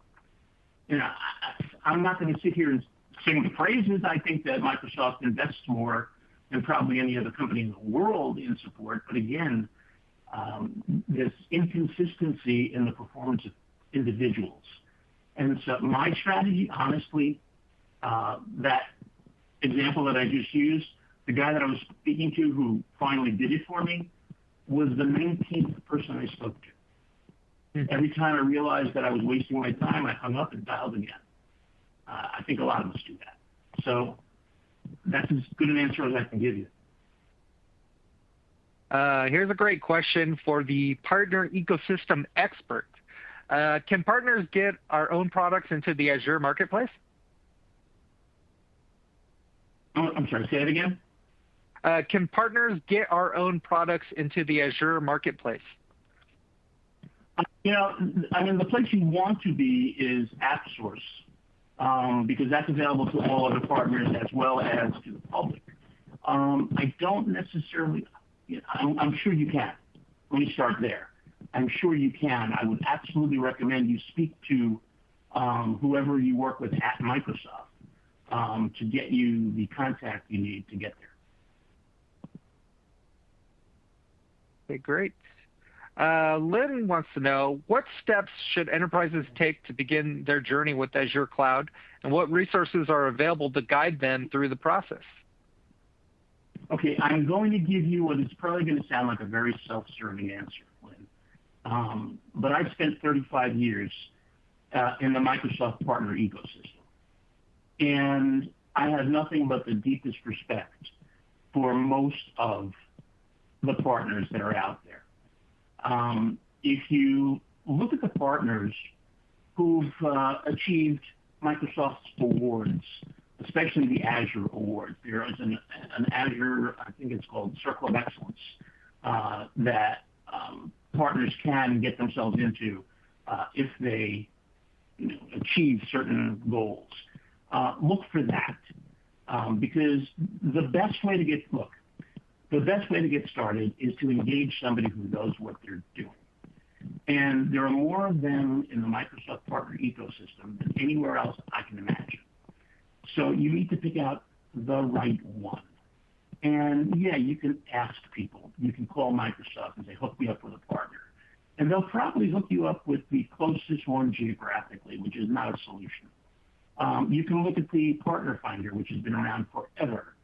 I'm not going to sit here and sing the praises. I think that Microsoft invests more than probably any other company in the world in support. But again, this inconsistency in the performance of individuals. And so my strategy, honestly, that example that I just used, the guy that I was speaking to who finally did it for me was the 19th person I spoke to. Every time I realized that I was wasting my time, I hung up and dialed again. I think a lot of us do that. So that's as good an answer as I can give you. Here's a great question for the partner ecosystem expert. Can partners get our own products into the Azure marketplace? Oh, I'm sorry, say it again? Can partners get our own products into the Azure marketplace? I mean, the place you want to be is AppSource, because that's available to all other partners as well as to the public. I don't necessarily, I'm sure you can. Let me start there. I'm sure you can. I would absolutely recommend you speak to whoever you work with at Microsoft to get you the contact you need to get there. Okay, great. Lynn wants to know, what steps should enterprises take to begin their journey with Azure Cloud, and what resources are available to guide them through the process? Okay, I'm going to give you what is probably going to sound like a very self-serving answer, Lynn. But I've spent 35 years in the Microsoft partner ecosystem. And I have nothing but the deepest respect for most of the partners that are out there. If you look at the partners who've achieved Microsoft's awards, especially the Azure awards, there is an Azure, I think it's called Circle of Excellence, that partners can get themselves into if they achieve certain goals. Look for that because the best way to get started is to engage somebody who knows what they're doing. And there are more of them in the Microsoft partner ecosystem than anywhere else I can imagine. So you need to pick out the right one. And yeah, you can ask people. You can call Microsoft and say, hook me up with a partner. And they'll probably hook you up with the closest one geographically, which is not a solution. You can look at the Partner Finder, which has been around forever,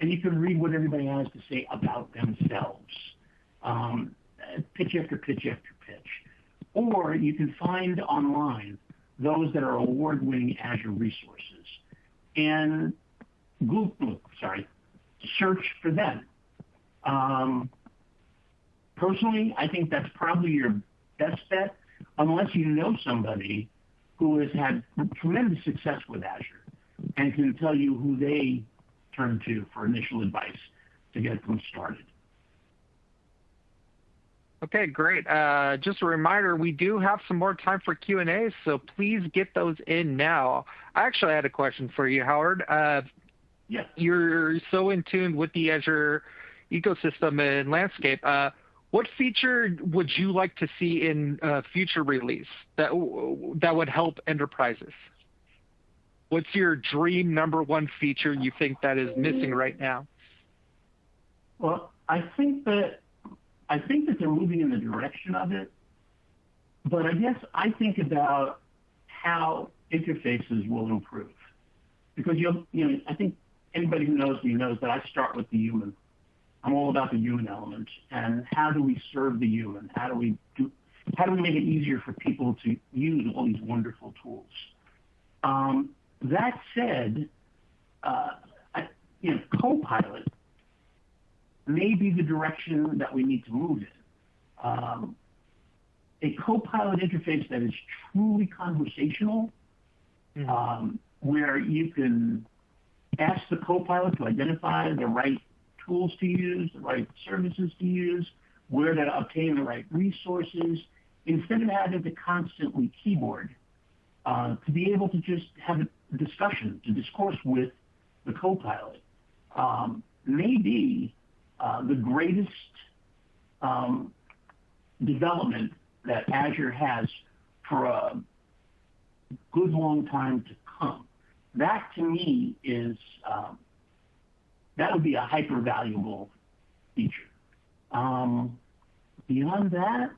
and you can read what everybody has to say about themselves. Pitch after pitch after pitch. Or you can find online those that are award-winning Azure resources and search for them. Personally, I think that's probably your best bet, unless you know somebody who has had tremendous success with Azure and can tell you who they turn to for initial advice to get them started. Okay, great. Just a reminder, we do have some more time for Q&A, so please get those in now. I actually had a question for you, Howard. Yes. You're so in tune with the Azure ecosystem and landscape. What feature would you like to see in future release that would help enterprises? What's your dream number one feature you think that is missing right now? Well, I think that they're moving in the direction of it, but I guess I think about how interfaces will improve, because I think anybody who knows me knows that I start with the human. I'm all about the human element, and how do we serve the human? How do we make it easier for people to use all these wonderful tools? That said, Copilot may be the direction that we need to move in. A Copilot interface that is truly conversational, where you can ask the Copilot to identify the right tools to use, the right services to use, where to obtain the right resources, instead of having to constantly keyboard, to be able to just have a discussion, to discourse with the Copilot, may be the greatest development that Azure has for a good long time to come. That, to me, is that would be a hyper valuable feature. Beyond that,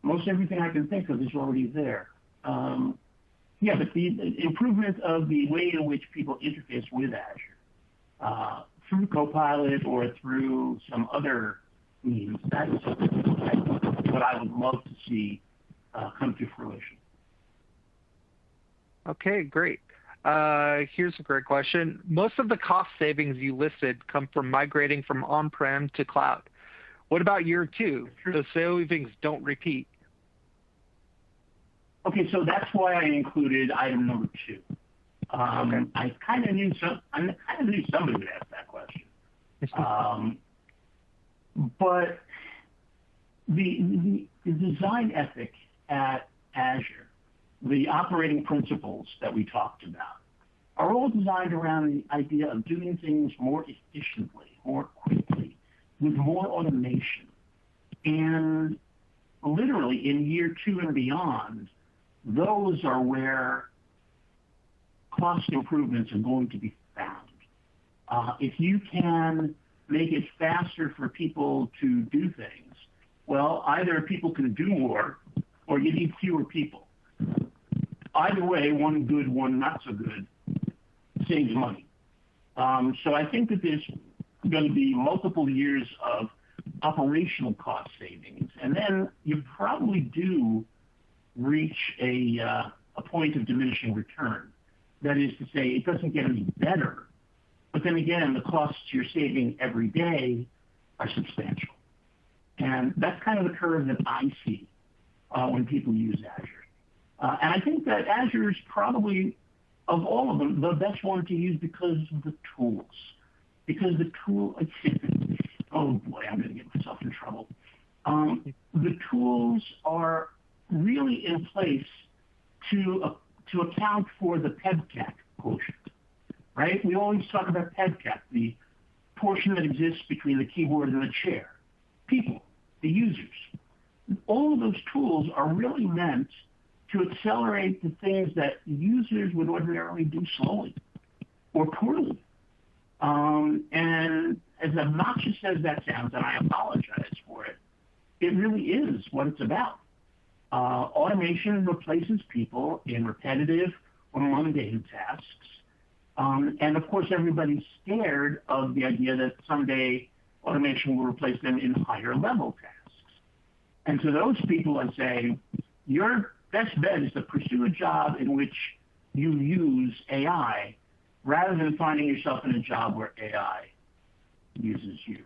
most everything I can think of is already there. But the improvement of the way in which people interface with Azure through Copilot or through some other means, that's what I would love to see come to fruition. Okay, great. Here's a great question. Most of the cost savings you listed come from migrating from on-prem to cloud. What about year two? Those savings don't repeat. Okay, so that's why I included item number 2. Okay. I kind of knew somebody would ask that question. But the design ethic at Azure, the operating principles that we talked about, are all designed around the idea of doing things more efficiently, more quickly, with more automation. And literally in year 2 and beyond, those are where cost improvements are going to be found. If you can make it faster for people to do things, well, either people can do more or you need fewer people. Either way, one good, one not so good, saves money. So I think that there's going to be multiple years of operational cost savings. And then you probably do reach a point of diminishing return. That is to say, it doesn't get any better. But then again, the costs you're saving every day are substantial. And that's kind of the curve that I see when people use Azure. And I think that Azure is probably, of all of them, the best one to use because of the tools. Because the tool, oh boy, I'm going to get myself in trouble. The tools are really in place to account for the PEBCAT quotient, right? We always talk about PEBCAT, the portion that exists between the keyboard and the chair. People, the users. All of those tools are really meant to accelerate the things that users would ordinarily do slowly or poorly. And as obnoxious as that sounds, and I apologize for it, it really is what it's about. Automation replaces people in repetitive or mundane tasks. And of course, everybody's scared of the idea that someday automation will replace them in higher level tasks. And to those people, I say, your best bet is to pursue a job in which you use AI rather than finding yourself in a job where AI uses you.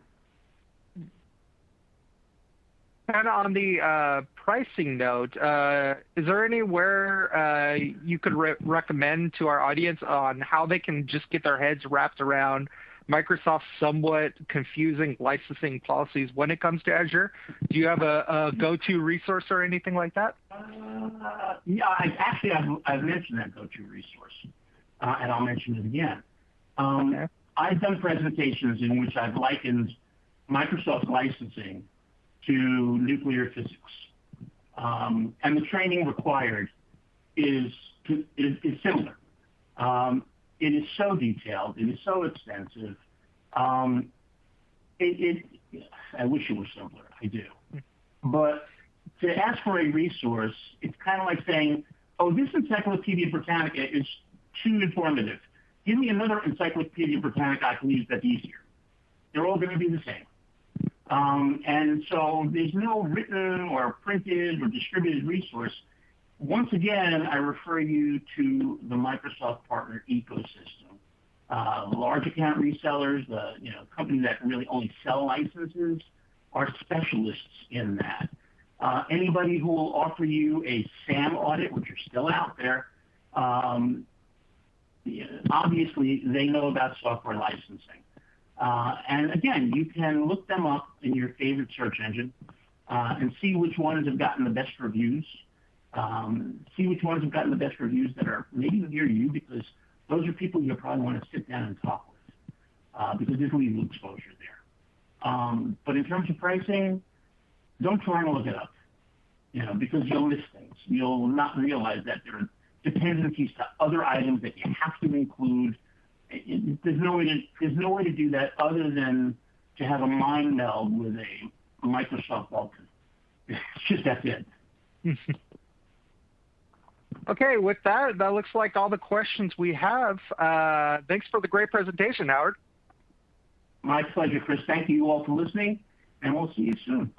And on the pricing note, is there anywhere you could recommend to our audience on how they can just get their heads wrapped around Microsoft's somewhat confusing licensing policies when it comes to Azure? Do you have a go-to resource or anything like that? Yeah, I've mentioned that go-to resource, and I'll mention it again. Okay. I've done presentations in which I've likened Microsoft licensing to nuclear physics. And the training required is similar. It is so detailed. It is so extensive. I wish it was simpler. I do. But to ask for a resource, it's kind of like saying, oh, this Encyclopedia Britannica is too informative. Give me another Encyclopedia Britannica I can use that's easier. They're all going to be the same. And so there's no written or printed or distributed resource. Once again, I refer you to the Microsoft partner ecosystem. Large account resellers, the companies that really only sell licenses, are specialists in that. Anybody who will offer you a SAM audit, which are still out there, obviously they know about software licensing. And again, you can look them up in your favorite search engine and see which ones have gotten the best reviews. See which ones have gotten the best reviews that are maybe near you, because those are people you probably want to sit down and talk with, because there's legal exposure there. But in terms of pricing, don't try and look it up, because you'll miss things. You'll not realize that there are dependencies to other items that you have to include. There's no way to do that other than to have a mind meld with a Microsoft Vulkan. It's just that's it. Okay, with that looks like all the questions we have. Thanks for the great presentation, Howard. My pleasure, Chris. Thank you all for listening, and we'll see you soon.